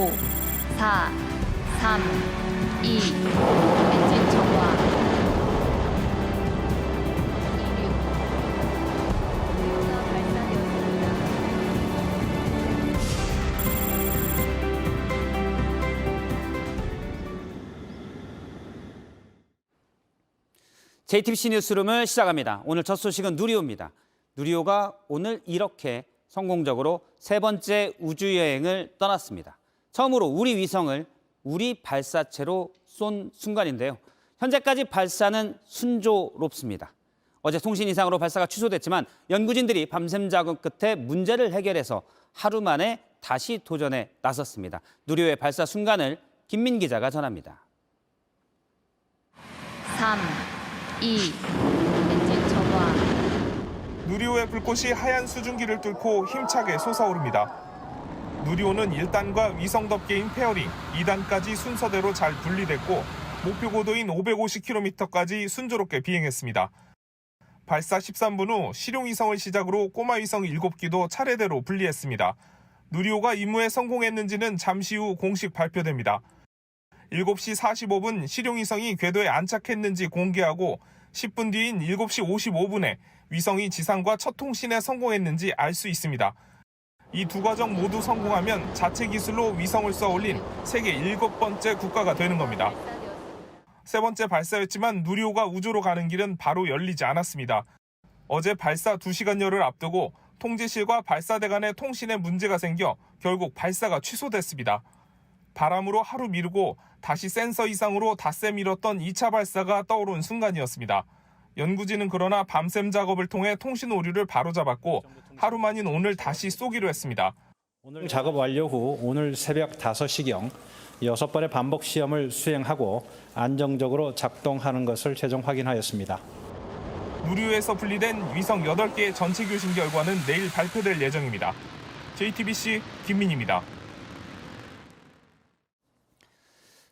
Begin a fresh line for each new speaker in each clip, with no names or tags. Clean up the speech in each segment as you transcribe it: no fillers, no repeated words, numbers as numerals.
5, 4, 3, 2, 엔진 정화. 이륙. 목표가 발사되었습니다.
JTBC 뉴스룸을 시작합니다. 오늘 첫 소식은 누리호입니다. 누리호가 오늘 이렇게 성공적으로 세 번째 우주여행을 떠났습니다. 처음으로 우리 위성을 우리 발사체로 쏜 순간인데요. 현재까지 발사는 순조롭습니다. 어제 통신 이상으로 발사가 취소됐지만 연구진들이 밤샘 작업 끝에 문제를 해결해서 하루 만에 다시 도전에 나섰습니다. 누리호의 발사 순간을 김민 기자가 전합니다.
3, 2, 엔진 정화.
누리호의 불꽃이 하얀 수증기를 뚫고 힘차게 솟아오릅니다. 누리호는 1단과 위성 덮개인 페어링, 2단까지 순서대로 잘 분리됐고 목표 고도인 550km까지 순조롭게 비행했습니다. 발사 13분 후 실용위성을 시작으로 꼬마위성 7기도 차례대로 분리했습니다. 누리호가 임무에 성공했는지는 잠시 후 공식 발표됩니다. 7시 45분 실용위성이 궤도에 안착했는지 공개하고 10분 뒤인 7시 55분에 위성이 지상과 첫 통신에 성공했는지 알 수 있습니다. 이 두 과정 모두 성공하면 자체 기술로 위성을 쏘아올린 세계 7번째 국가가 되는 겁니다. 세 번째 발사였지만 누리호가 우주로 가는 길은 바로 열리지 않았습니다. 어제 발사 2시간여를 앞두고 통제실과 발사대 간의 통신에 문제가 생겨 결국 발사가 취소됐습니다. 바람으로 하루 미루고 다시 센서 이상으로 닷새 미뤘던 2차 발사가 떠오른 순간이었습니다. 연구진은 그러나 밤샘 작업을 통해 통신 오류를 바로잡았고 하루 만인 오늘 다시 쏘기로 했습니다.
오늘 작업 완료 후 오늘 새벽 5시경 6번의 반복 시험을 수행하고 안정적으로 작동하는 것을 최종 확인하였습니다.
누리호에서 분리된 위성 8개의 전체 교신 결과는 내일 발표될 예정입니다. JTBC 김민희입니다.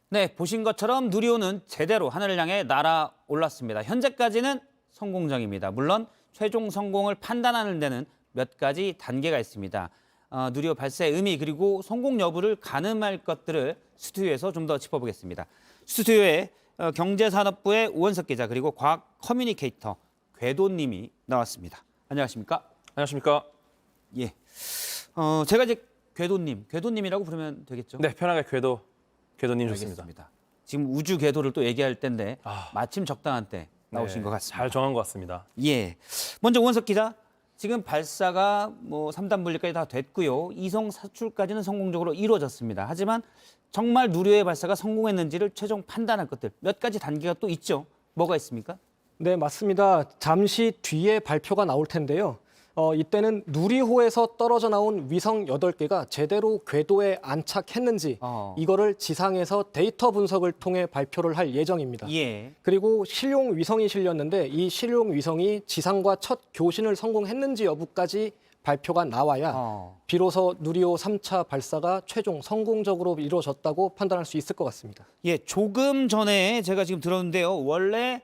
네, 보신 것처럼 누리호는 제대로 하늘을 향해 날아올랐습니다. 현재까지는 성공적입니다. 물론 최종 성공을 판단하는 데는 몇 가지 단계가 있습니다. 누리호 발사의 의미 그리고 성공 여부를 가늠할 것들을 스튜디오에서 좀 더 짚어보겠습니다. 스튜디오에 경제산업부의 오원석 기자 그리고 과학 커뮤니케이터 궤도님이 나왔습니다. 안녕하십니까?
안녕하십니까?
예, 제가 이제 궤도님이라고 부르면 되겠죠?
네, 편하게 궤도님 좋습니다.
알겠습니다. 지금 우주 궤도를 또 얘기할 때인데
아.
마침 적당한 때 나오신 것 같습니다.
잘 정한 것 같습니다.
예, 먼저 오원석 기자, 지금 발사가 3단 분리까지 다 됐고요. 이성 사출까지는 성공적으로 이루어졌습니다. 하지만 정말 누리호의 발사가 성공했는지를 최종 판단할 것들 몇 가지 단계가 또 있죠. 뭐가 있습니까?
네, 맞습니다. 잠시 뒤에 발표가 나올 텐데요. 이때는 누리호에서 떨어져 나온 위성 8개가 제대로 궤도에 안착했는지 이거를 지상에서 데이터 분석을 통해 발표를 할 예정입니다.
예.
그리고 실용 위성이 실렸는데 이 실용 위성이 지상과 첫 교신을 성공했는지 여부까지 발표가 나와야 비로소 누리호 3차 발사가 최종 성공적으로 이루어졌다고 판단할 수 있을 것 같습니다.
예, 조금 전에 제가 지금 들었는데요. 원래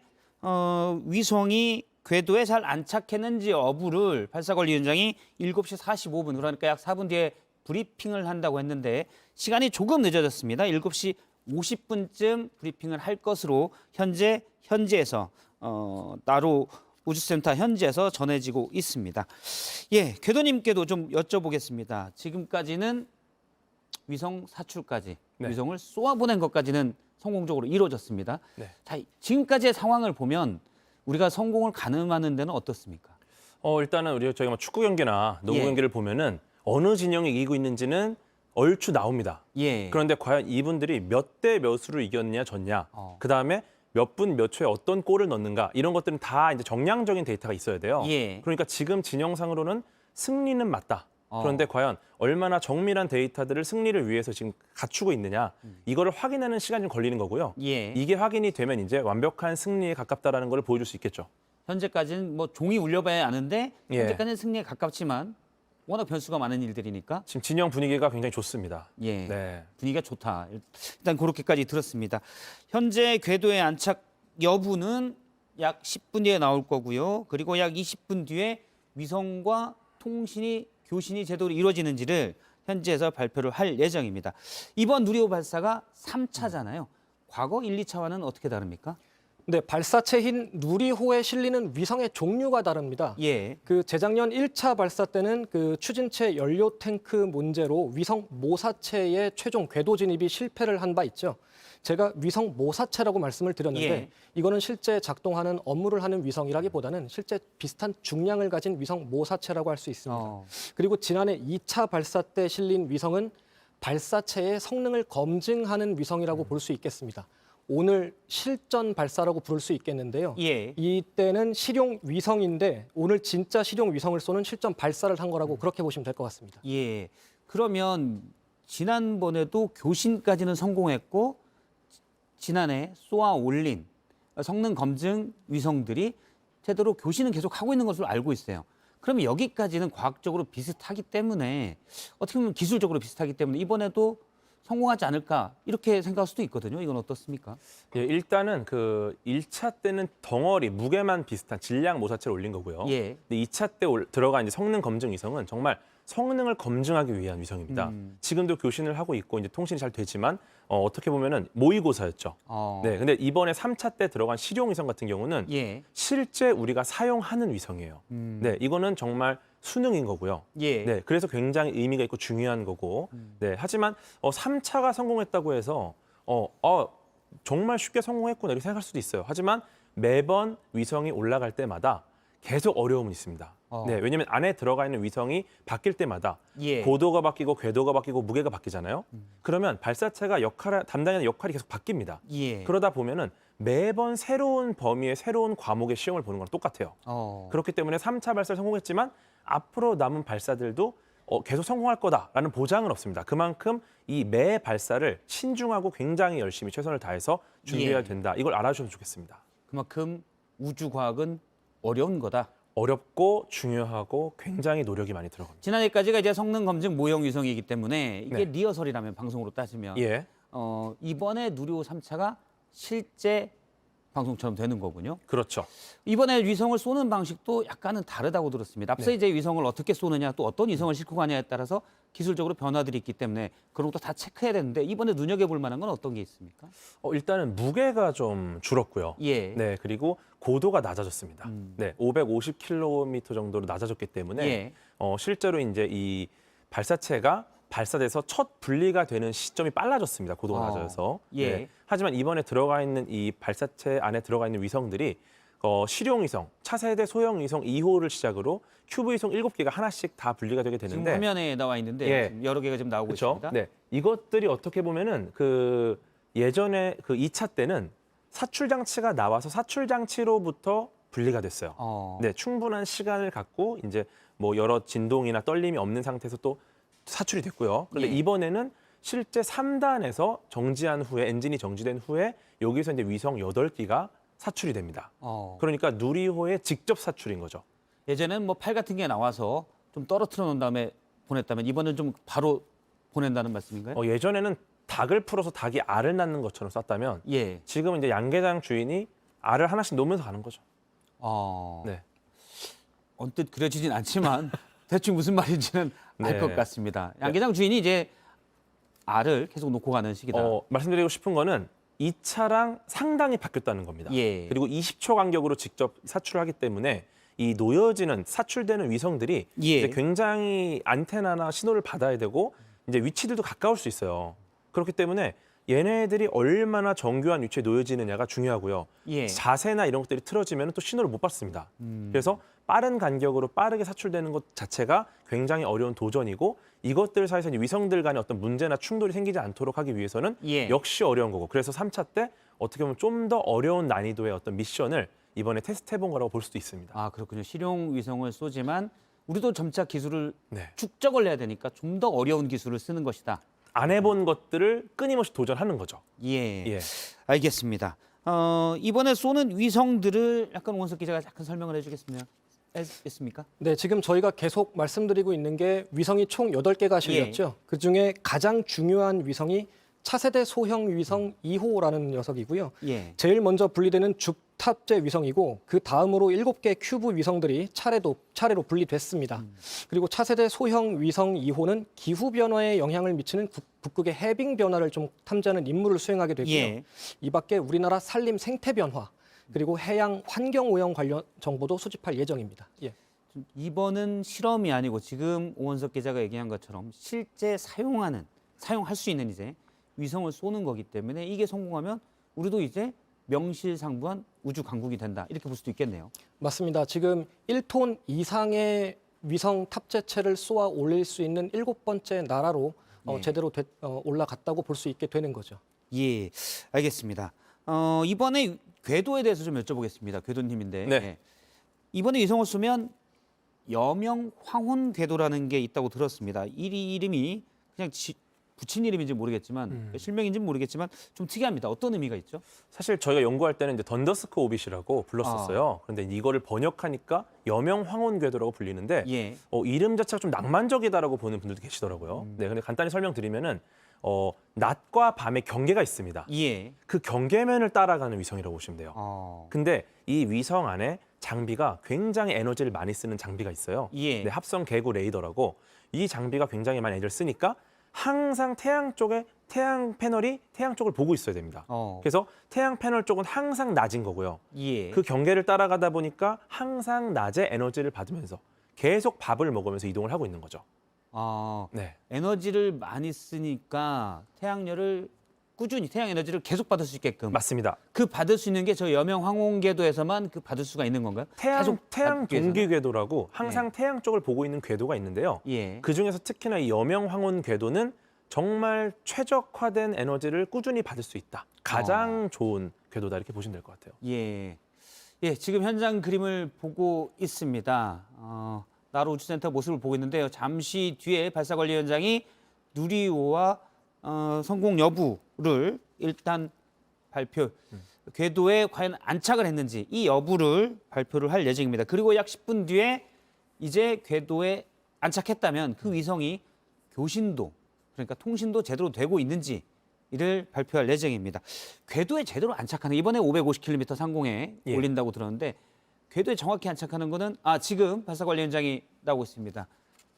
위성이 궤도에 잘 안착했는지 여부를 발사관리위원장이 7시 45분, 그러니까 약 4분 뒤에 브리핑을 한다고 했는데 시간이 조금 늦어졌습니다. 7시 50분쯤 브리핑을 할 것으로 현지에서 나로 우주센터 현지에서 전해지고 있습니다. 예, 궤도님께도 좀 여쭤보겠습니다. 지금까지는 위성 사출까지,
네.
위성을 쏘아보낸 것까지는 성공적으로 이루어졌습니다.
네.
자, 지금까지의 상황을 보면 우리가 성공을 가늠하는 데는 어떻습니까?
일단은 저희가 축구 경기나 농구
예.
경기를 보면은 어느 진영이 이기고 있는지는 얼추 나옵니다.
예.
그런데 과연 이분들이 몇 대 몇으로 이겼냐 졌냐, 그 다음에 몇 분 몇 초에 어떤 골을 넣는가 이런 것들은 다 이제 정량적인 데이터가 있어야 돼요.
예.
그러니까 지금 진영상으로는 승리는 맞다. 그런데 과연 얼마나 정밀한 데이터들을 승리를 위해서 지금 갖추고 있느냐 이거를 확인하는 시간이 좀 걸리는 거고요.
예.
이게 확인이 되면 이제 완벽한 승리에 가깝다라는 걸 보여줄 수 있겠죠.
현재까지는 종이 울려봐야 아는데
예.
현재까지는 승리에 가깝지만 워낙 변수가 많은 일들이니까
지금 진영 분위기가 굉장히 좋습니다.
예.
네.
분위기가 좋다. 일단 그렇게까지 들었습니다. 현재 궤도의 안착 여부는 약 10분 뒤에 나올 거고요. 그리고 약 20분 뒤에 위성과 교신이 제대로 이루어지는지를 현지에서 발표를 할 예정입니다. 이번 누리호 발사가 3차잖아요. 과거 1, 2차와는 어떻게 다릅니까?
네, 발사체인 누리호에 실리는 위성의 종류가 다릅니다.
예.
그 재작년 1차 발사 때는 그 추진체 연료 탱크 문제로 위성 모사체의 최종 궤도 진입이 실패를 한 바 있죠. 제가 위성 모사체라고 말씀을 드렸는데
예.
이거는 실제 작동하는 업무를 하는 위성이라기보다는 실제 비슷한 중량을 가진 위성 모사체라고 할 수 있습니다. 그리고 지난해 2차 발사 때 실린 위성은 발사체의 성능을 검증하는 위성이라고 볼 수 있겠습니다. 오늘 실전 발사라고 부를 수 있겠는데요.
예.
이때는 실용 위성인데 오늘 진짜 실용 위성을 쏘는 실전 발사를 한 거라고 그렇게 보시면 될 것 같습니다.
예. 그러면 지난번에도 교신까지는 성공했고 지난해 쏘아 올린 성능 검증 위성들이 제대로 교신은 계속 하고 있는 것으로 알고 있어요. 그러면 여기까지는 과학적으로 비슷하기 때문에 어떻게 보면 기술적으로 비슷하기 때문에 이번에도 성공하지 않을까 이렇게 생각할 수도 있거든요. 이건 어떻습니까?
예, 일단은 그 1차 때는 덩어리, 무게만 비슷한 질량 모사체를 올린 거고요.
예.
근데 2차 때 들어간 이제 성능 검증 위성은 정말 성능을 검증하기 위한 위성입니다. 지금도 교신을 하고 있고 이제 통신이 잘 되지만 어떻게 보면은 모의고사였죠. 네, 근데 이번에 3차 때 들어간 실용 위성 같은 경우는
예.
실제 우리가 사용하는 위성이에요. 네, 이거는 정말 수능인 거고요.
예.
네, 그래서 굉장히 의미가 있고 중요한 거고. 네, 하지만 3차가 성공했다고 해서 정말 쉽게 성공했구나 이렇게 생각할 수도 있어요. 하지만 매번 위성이 올라갈 때마다 계속 어려움은 있습니다. 네, 왜냐하면 안에 들어가 있는 위성이 바뀔 때마다
예.
고도가 바뀌고 궤도가 바뀌고 무게가 바뀌잖아요. 그러면 발사체가 담당하는 역할이 계속 바뀝니다.
예.
그러다 보면은 매번 새로운 범위의 새로운 과목의 시험을 보는 거랑 똑같아요. 그렇기 때문에 3차 발사를 성공했지만 앞으로 남은 발사들도 계속 성공할 거다라는 보장은 없습니다. 그만큼 이 매 발사를 신중하고 굉장히 열심히 최선을 다해서 준비해야
예.
된다. 이걸 알아주셔도 좋겠습니다.
그만큼 우주과학은 어려운 거다.
어렵고 중요하고 굉장히 노력이 많이 들어갑니다.
지난해까지가 이제 성능 검증 모형 위성이기 때문에 이게
네.
리허설이라면 방송으로 따지면
예,
이번에 누리호 3차가 실제 방송처럼 되는 거군요.
그렇죠.
이번에 위성을 쏘는 방식도 약간은 다르다고 들었습니다. 앞서
네.
이제 위성을 어떻게 쏘느냐 또 어떤 위성을 싣고 가냐에 따라서 기술적으로 변화들이 있기 때문에 그런 것도 다 체크해야 되는데 이번에 눈여겨볼 만한 건 어떤 게 있습니까?
일단은 무게가 좀 줄었고요.
예.
네, 그리고 고도가 낮아졌습니다. 네, 550km 정도로 낮아졌기 때문에
예.
실제로 이제 이 발사체가 발사돼서 첫 분리가 되는 시점이 빨라졌습니다. 고도가 낮아져서.
예.
네. 하지만 이번에 들어가 있는 이 발사체 안에 들어가 있는 위성들이 실용 위성, 차세대 소형 위성 2호를 시작으로 큐브 위성 7개가 하나씩 다 분리가 되게
지금
되는데
화면에 나와 있는데
예.
지금 여러 개가 지금 나오고
그렇죠.
있습니다.
네, 이것들이 어떻게 보면은 그 예전에 그 2차 때는 사출 장치가 나와서 사출 장치로부터 분리가 됐어요. 네, 충분한 시간을 갖고 이제 뭐 여러 진동이나 떨림이 없는 상태에서 또 사출이 됐고요. 그런데
예.
이번에는 실제 3단에서 정지한 후에 엔진이 정지된 후에 여기서 이제 위성 8기가 사출이 됩니다. 그러니까 누리호의 직접 사출인 거죠.
예전에는 뭐 팔 같은 게 나와서 좀 떨어뜨려 놓은 다음에 보냈다면 이번엔 좀 바로 보낸다는 말씀인가요?
예전에는 닭을 풀어서 닭이 알을 낳는 것처럼 쐈다면
예.
지금은 이제 양계장 주인이 알을 하나씩 놓으면서 가는 거죠. 네.
언뜻 그려지진 않지만 대충 무슨 말인지는 알
네.
것 같습니다. 양계장 주인이 이제 알을 계속 놓고 가는 시기다.
말씀드리고 싶은 거는 2차랑 상당히 바뀌었다는 겁니다.
예.
그리고 20초 간격으로 직접 사출을 하기 때문에 이 놓여지는 사출되는 위성들이
예.
이제 굉장히 안테나나 신호를 받아야 되고 이제 위치들도 가까울 수 있어요. 그렇기 때문에 얘네들이 얼마나 정교한 위치에 놓여지느냐가 중요하고요.
예.
자세나 이런 것들이 틀어지면 또 신호를 못 받습니다. 그래서 빠른 간격으로 빠르게 사출되는 것 자체가 굉장히 어려운 도전이고 이것들 사이에서 이제 위성들 간에 어떤 문제나 충돌이 생기지 않도록 하기 위해서는
예.
역시 어려운 거고 그래서 3차 때 어떻게 보면 좀 더 어려운 난이도의 어떤 미션을 이번에 테스트해본 거라고 볼 수도 있습니다.
아 그렇군요. 실용 위성을 쏘지만 우리도 점차 기술을
네.
축적을 해야 되니까 좀 더 어려운 기술을 쓰는 것이다.
안 해본 것들을 끊임없이 도전하는 거죠.
예.
예.
알겠습니다. 이번에 쏘는 위성들을 약간 원석 기자가 약간 설명을 해주겠습니까?
네, 지금 저희가 계속 말씀드리고 있는 게 위성이 총 8개가 실렸죠. 그중에 가장 중요한 위성이 차세대 소형 위성 2호라는 녀석이고요.
예.
제일 먼저 분리되는 죽탑재 위성이고 그 다음으로 7개 큐브 위성들이 차례로 분리됐습니다. 그리고 차세대 소형 위성 2호는 기후 변화에 영향을 미치는 북극의 해빙 변화를 좀 탐지하는 임무를 수행하게 되고요.
예.
이 밖에 우리나라 산림 생태 변화 그리고 해양 환경 오염 관련 정보도 수집할 예정입니다. 예.
이번은 실험이 아니고 지금 오원석 기자가 얘기한 것처럼 실제 사용할 수 있는 이제 위성을 쏘는 거기 때문에 이게 성공하면 우리도 이제 명실상부한 우주 강국이 된다. 이렇게 볼 수도 있겠네요.
맞습니다. 지금 1톤 이상의 위성 탑재체를 쏘아 올릴 수 있는 7번째 나라로
네.
제대로 올라갔다고 볼 수 있게 되는 거죠.
예, 알겠습니다. 이번에 궤도에 대해서 좀 여쭤보겠습니다. 궤도님인데
네.
이번에 위성을 쏘면 여명 황혼 궤도라는 게 있다고 들었습니다. 이 이름이 그냥 붙인 이름인지 모르겠지만 실명인지는 모르겠지만 좀 특이합니다. 어떤 의미가 있죠?
사실 저희가 연구할 때는 이제 던더스크 오빗이라고 불렀었어요. 그런데 이거를 번역하니까 여명 황혼 궤도라고 불리는데
예.
이름 자체가 좀 낭만적이다라고 보는 분들도 계시더라고요. 네, 근데 간단히 설명드리면은 낮과 밤의 경계가 있습니다.
예.
그 경계면을 따라가는 위성이라고 보시면 돼요. 근데 이 위성 안에 장비가 굉장히 에너지를 많이 쓰는 장비가 있어요.
예.
네, 합성 개구 레이더라고 이 장비가 굉장히 많이 에너지를 쓰니까 항상 태양 패널이 태양 쪽을 보고 있어야 됩니다. 그래서 태양 패널 쪽은 항상 낮은 거고요.
예.
그 경계를 따라가다 보니까 항상 낮에 에너지를 받으면서 계속 밥을 먹으면서 이동을 하고 있는 거죠. 네.
에너지를 많이 쓰니까 꾸준히 태양 에너지를 계속 받을 수 있게끔.
맞습니다.
그 받을 수 있는 게 저 여명 황혼궤도에서만 그 받을 수가 있는 건가요?
태양
받기 위해서는?
동기 궤도라고 항상 태양 쪽을 보고 있는 궤도가 있는데요.
예.
그 중에서 특히나 이 여명 황혼 궤도는 정말 최적화된 에너지를 꾸준히 받을 수 있다. 가장 좋은 궤도다 이렇게 보시면 될 것 같아요.
예. 예, 지금 현장 그림을 보고 있습니다. 나로 우주센터 모습을 보고 있는데요. 잠시 뒤에 발사관리위원장이 누리호와 성공 여부를 일단 궤도에 과연 안착을 했는지 이 여부를 발표를 할 예정입니다. 그리고 약 10분 뒤에 이제 궤도에 안착했다면 그 위성이 교신도, 그러니까 통신도 제대로 되고 있는지 이를 발표할 예정입니다. 궤도에 제대로 안착하는 이번에 550km 상공에
예.
올린다고 들었는데 궤도에 정확히 안착하는 거는 지금 발사관리위원장이 나오고 있습니다.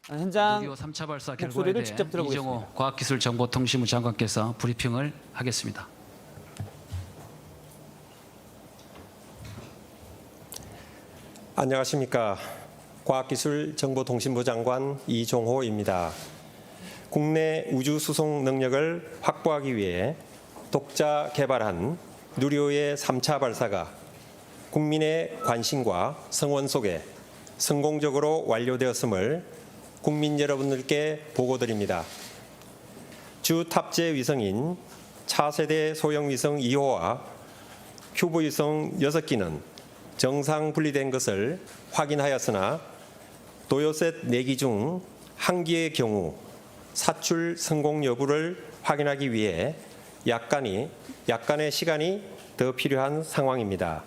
현장
누리호 3차 발사
목소리를
결과에 대해
직접 들어보겠습니다.
이정호 과학기술정보통신부 장관께서 브리핑을 하겠습니다.
안녕하십니까. 과학기술정보통신부 장관 이종호입니다. 국내 우주 수송 능력을 확보하기 위해 독자 개발한 누리호의 3차 발사가 국민의 관심과 성원 속에 성공적으로 완료되었음을 국민 여러분들께 보고드립니다. 주 탑재 위성인 차세대 소형 위성 2호와 큐브 위성 6기는 정상 분리된 것을 확인하였으나 도요셋 4기 중 1기의 경우 사출 성공 여부를 확인하기 위해 약간의 시간이 더 필요한 상황입니다.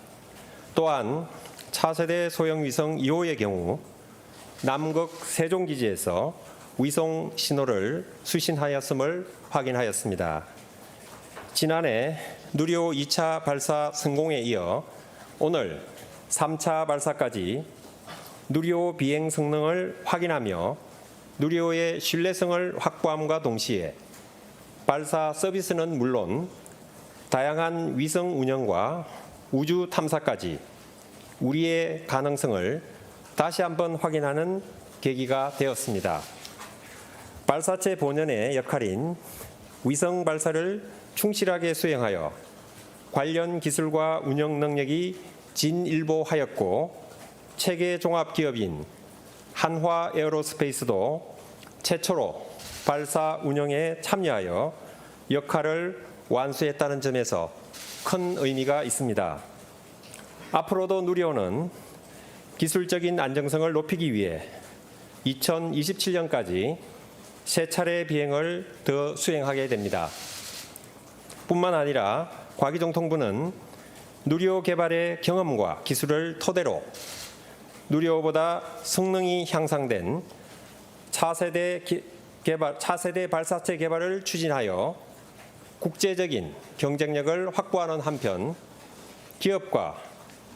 또한 차세대 소형 위성 2호의 경우 남극 세종기지에서 위성 신호를 수신하였음을 확인하였습니다. 지난해 누리호 2차 발사 성공에 이어 오늘 3차 발사까지 누리호 비행 성능을 확인하며 누리호의 신뢰성을 확보함과 동시에 발사 서비스는 물론 다양한 위성 운영과 우주 탐사까지 우리의 가능성을 다시 한번 확인하는 계기가 되었습니다. 발사체 본연의 역할인 위성 발사를 충실하게 수행하여 관련 기술과 운영 능력이 진일보하였고 체계 종합 기업인 한화 에어로스페이스도 최초로 발사 운영에 참여하여 역할을 완수했다는 점에서 큰 의미가 있습니다. 앞으로도 누리호는 기술적인 안정성을 높이기 위해 2027년까지 3차례 비행을 더 수행하게 됩니다. 뿐만 아니라 과기정통부는 누리호 개발의 경험과 기술을 토대로 누리호보다 성능이 향상된 차세대 발사체 개발을 추진하여 국제적인 경쟁력을 확보하는 한편 기업과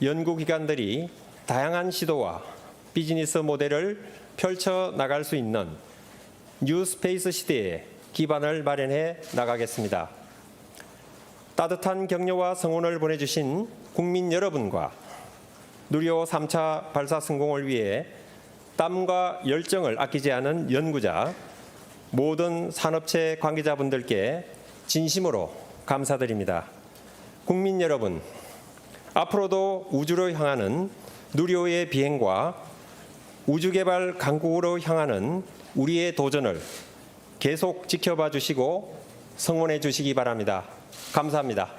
연구기관들이 다양한 시도와 비즈니스 모델을 펼쳐 나갈 수 있는 뉴스페이스 시대에 기반을 마련해 나가겠습니다. 따뜻한 격려와 성원을 보내주신 국민 여러분과 누리호 3차 발사 성공을 위해 땀과 열정을 아끼지 않은 연구자, 모든 산업체 관계자분들께 진심으로 감사드립니다. 국민 여러분, 앞으로도 우주로 향하는 누리호의 비행과 우주개발 강국으로 향하는 우리의 도전을 계속 지켜봐 주시고 성원해 주시기 바랍니다. 감사합니다.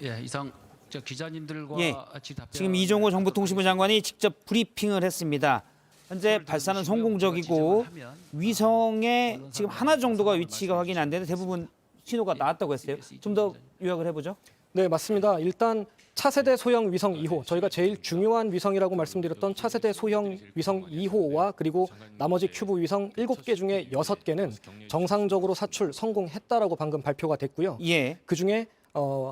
예, 이상 저 기자님들과
예,
같이 답변.
지금 이종호 정보통신부 장관이 직접 브리핑을 했습니다. 현재 발사는 성공적이고 위성에 지금 하나 정도가 위치가 확인이 안 되는데 대부분 신호가 나왔다고 했어요. 좀 더 요약을 해보죠.
네, 맞습니다. 일단 차세대 소형 위성 2호, 저희가 제일 중요한 위성이라고 말씀드렸던 차세대 소형 위성 2호와 그리고 나머지 큐브 위성 7개 중에 6개는 정상적으로 사출 성공했다라고 방금 발표가 됐고요.
예.
그중에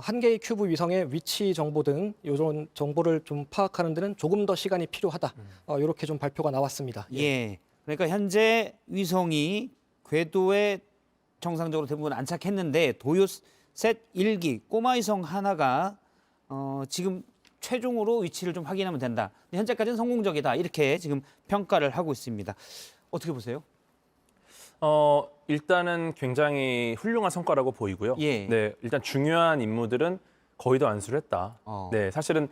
한 개의 큐브 위성의 위치 정보 등 이런 정보를 좀 파악하는 데는 조금 더 시간이 필요하다. 이렇게 좀 발표가 나왔습니다.
예. 그러니까 현재 위성이 궤도에 정상적으로 대부분 안착했는데 도요셋 1기 꼬마 위성 하나가 지금 최종으로 위치를 좀 확인하면 된다. 현재까지는 성공적이다. 이렇게 지금 평가를 하고 있습니다. 어떻게 보세요?
일단은 굉장히 훌륭한 성과라고 보이고요.
예.
네, 일단 중요한 임무들은 거의 다 완수를 했다. 네, 사실은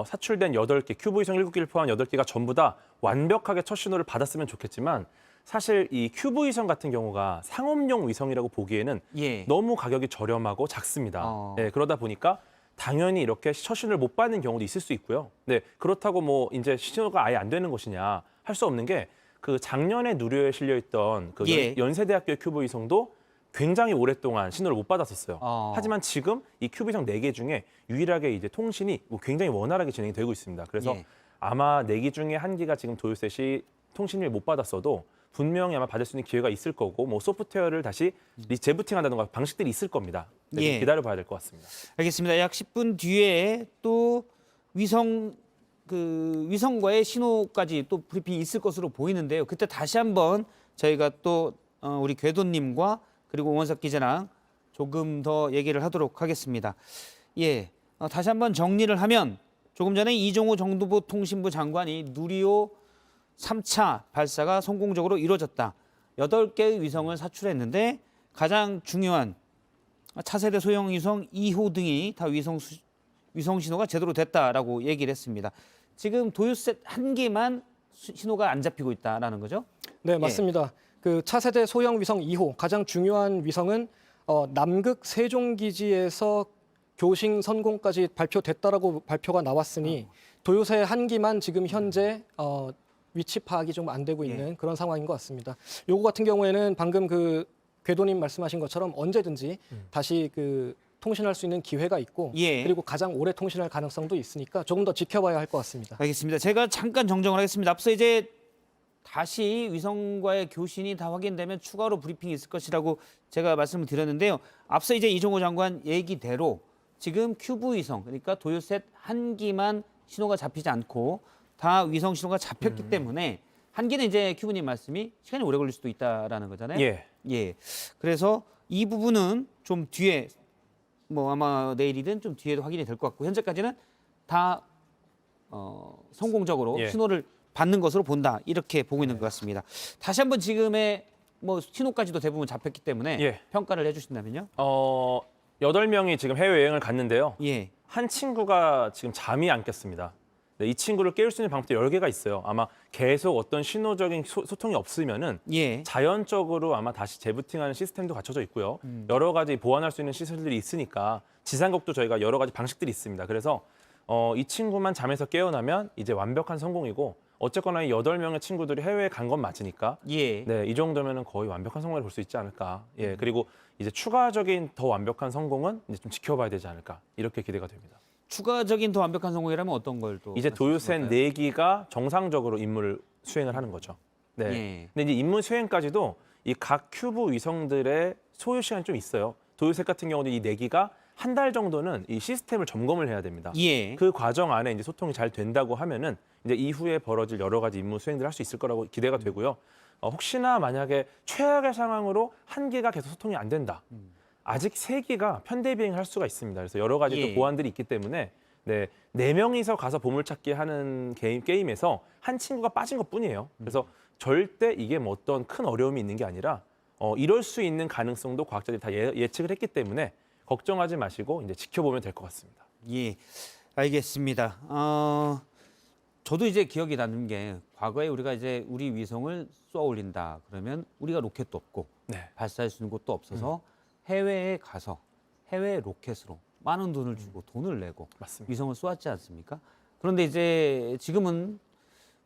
사출된 8개, 큐브 위성 7개를 포함한 8개가 전부 다 완벽하게 첫 신호를 받았으면 좋겠지만 사실 이 큐브 위성 같은 경우가 상업용 위성이라고 보기에는
예.
너무 가격이 저렴하고 작습니다. 네, 그러다 보니까 당연히 이렇게 첫 신호를 못 받는 경우도 있을 수 있고요. 네, 그렇다고 뭐 이제 신호가 아예 안 되는 것이냐 할 수 없는 게 그 작년에 누리호에 실려 있던 그
예.
연세대학교의 큐브 위성도 굉장히 오랫동안 신호를 못 받았었어요. 하지만 지금 이 큐브 위성 4개 중에 유일하게 이제 통신이 뭐 굉장히 원활하게 진행이 되고 있습니다. 그래서
예.
아마 4기 중에 1기가 지금 도요셋이 통신을 못 받았어도 분명히 아마 받을 수 있는 기회가 있을 거고 뭐 소프트웨어를 다시 재부팅한다든가 방식들이 있을 겁니다. 네, 좀
예.
기다려봐야 될 것 같습니다.
알겠습니다. 약 10분 뒤에 또 위성과의 신호까지 또 브리핑이 있을 것으로 보이는데요. 그때 다시 한번 저희가 또 우리 궤도님과 그리고 원석 기자랑 조금 더 얘기를 하도록 하겠습니다. 예, 다시 한번 정리를 하면 조금 전에 이종호 정보통신부 장관이 누리호 3차 발사가 성공적으로 이루어졌다. 8개의 위성을 사출했는데 가장 중요한 차세대 소형 위성 2호 등이 다 위성 신호가 제대로 됐다라고 얘기를 했습니다. 지금 도요셋 1개만 신호가 안 잡히고 있다라는 거죠?
네, 맞습니다. 그 차세대 소형 위성 2호 가장 중요한 위성은 남극 세종기지에서 교신 선공까지 발표됐다라고 발표가 나왔으니 도요새 1기만 지금 현재 위치 파악이 좀 안 되고 있는 그런 상황인 것 같습니다. 요거 같은 경우에는 방금 그 궤도님 말씀하신 것처럼 언제든지 다시 그 통신할 수 있는 기회가 있고
예.
그리고 가장 오래 통신할 가능성도 있으니까 조금 더 지켜봐야 할 것 같습니다.
알겠습니다. 제가 잠깐 정정을 하겠습니다. 앞서 이제 다시 위성과의 교신이 다 확인되면 추가로 브리핑이 있을 것이라고 제가 말씀을 드렸는데요. 앞서 이제 이종호 장관 얘기대로 지금 큐브 위성, 그러니까 도요셋 1기만 신호가 잡히지 않고 다 위성 신호가 잡혔기 때문에 1기는 이제 큐브님 말씀이 시간이 오래 걸릴 수도 있다라는 거잖아요.
예.
예. 그래서 이 부분은 좀 뒤에 뭐 아마 내일이든 좀 뒤에도 확인이 될 것 같고 현재까지는 다 성공적으로
예.
신호를 받는 것으로 본다 이렇게 보고 있는 것 같습니다. 다시 한번 지금의 뭐 신호까지도 대부분 잡혔기 때문에
예.
평가를 해주신다면요?
8명이 지금 해외여행을 갔는데요.
예.
한 친구가 지금 잠이 안 깼습니다. 네, 이 친구를 깨울 수 있는 방법도 여러 개가 있어요. 아마 계속 어떤 신호적인 소통이 없으면은
예.
자연적으로 아마 다시 재부팅하는 시스템도 갖춰져 있고요. 여러 가지 보완할 수 있는 시설들이 있으니까 지상국도 저희가 여러 가지 방식들이 있습니다. 그래서 이 친구만 잠에서 깨어나면 이제 완벽한 성공이고 어쨌거나 이 8명의 친구들이 해외에 간 건 맞으니까
예.
네, 이 정도면은 거의 완벽한 성공을 볼 수 있지 않을까. 예, 그리고 이제 추가적인 더 완벽한 성공은 이제 좀 지켜봐야 되지 않을까. 이렇게 기대가 됩니다.
추가적인 더 완벽한 성공이라면 어떤 걸 또
이제 도요셋
말씀하실까요?
4기가 정상적으로 임무를 수행을 하는 거죠. 네.
예.
근데 이제 임무 수행까지도 이 각 큐브 위성들의 소요 시간이 좀 있어요. 도요셋 같은 경우는 이 4기가 한 달 정도는 이 시스템을 점검을 해야 됩니다.
예.
그 과정 안에 이제 소통이 잘 된다고 하면은 이제 이후에 벌어질 여러 가지 임무 수행들을 할 수 있을 거라고 기대가 되고요. 혹시나 만약에 최악의 상황으로 1기가 계속 소통이 안 된다. 아직 3기가 편대 비행을 할 수가 있습니다. 그래서 여러 가지
예.
또 보안들이 있기 때문에 네 4명이서 가서 보물찾기 하는 게임에서 한 친구가 빠진 것뿐이에요. 그래서 절대 이게 뭐 어떤 큰 어려움이 있는 게 아니라 이럴 수 있는 가능성도 과학자들이 다 예측을 했기 때문에 걱정하지 마시고 이제 지켜보면 될 것 같습니다.
예, 알겠습니다. 저도 이제 기억이 나는 게 과거에 우리가 이제 우리 위성을 쏘아 올린다 그러면 우리가 로켓도 없고
네.
발사할 수 있는 곳도 없어서 해외에 가서 해외 로켓으로 많은 돈을 주고 돈을 내고
맞습니다.
위성을 쏘았지 않습니까? 그런데 이제 지금은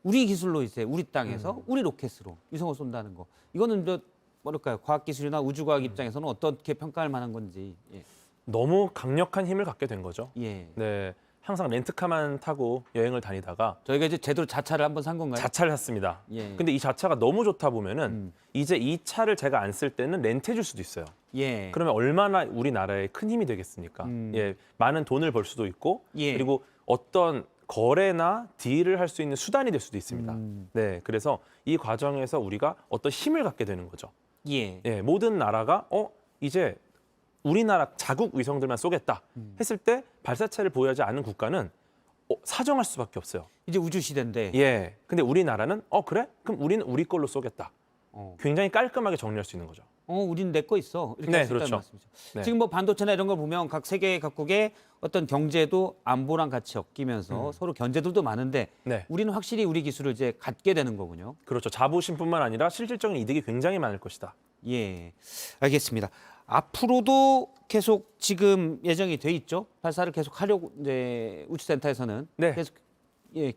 우리 기술로 이제 우리 땅에서 우리 로켓으로 위성을 쏜다는 거. 이거는 저 뭐랄까요? 과학기술이나 우주과학 입장에서는 어떻게 평가할 만한 건지. 예.
너무 강력한 힘을 갖게 된 거죠.
예.
네, 항상 렌트카만 타고 여행을 다니다가
저희가 이제 제대로 자차를 한번 산 건가요?
자차를 샀습니다.
예.
근데 이 자차가 너무 좋다 보면은 이제 이 차를 제가 안 쓸 때는 렌트해 줄 수도 있어요.
예.
그러면 얼마나 우리나라에 큰 힘이 되겠습니까? 예, 많은 돈을 벌 수도 있고
예.
그리고 어떤 거래나 딜을 할 수 있는 수단이 될 수도 있습니다. 네, 그래서 이 과정에서 우리가 어떤 힘을 갖게 되는 거죠.
예.
예, 모든 나라가 이제 우리나라 자국 위성들만 쏘겠다 했을 때 발사체를 보유하지 않은 국가는 사정할 수밖에 없어요.
이제 우주 시대인데.
예, 근데 우리나라는 그래? 그럼 우리는 우리 걸로 쏘겠다.
어.
굉장히 깔끔하게 정리할 수 있는 거죠.
우린 내 거 있어. 이렇게
네,
할 수 있다는
그렇죠.
말씀이죠.
네.
지금 뭐 반도체나 이런 걸 보면 각 세계 각국의 어떤 경제도 안보랑 같이 엮이면서 서로 견제들도 많은데
네.
우리는 확실히 우리 기술을 이제 갖게 되는 거군요.
그렇죠. 자부심뿐만 아니라 실질적인 이득이 굉장히 많을 것이다.
예, 알겠습니다. 앞으로도 계속 지금 예정이 돼 있죠. 발사를 계속 하려고 이제 우주센터에서는
네.
계속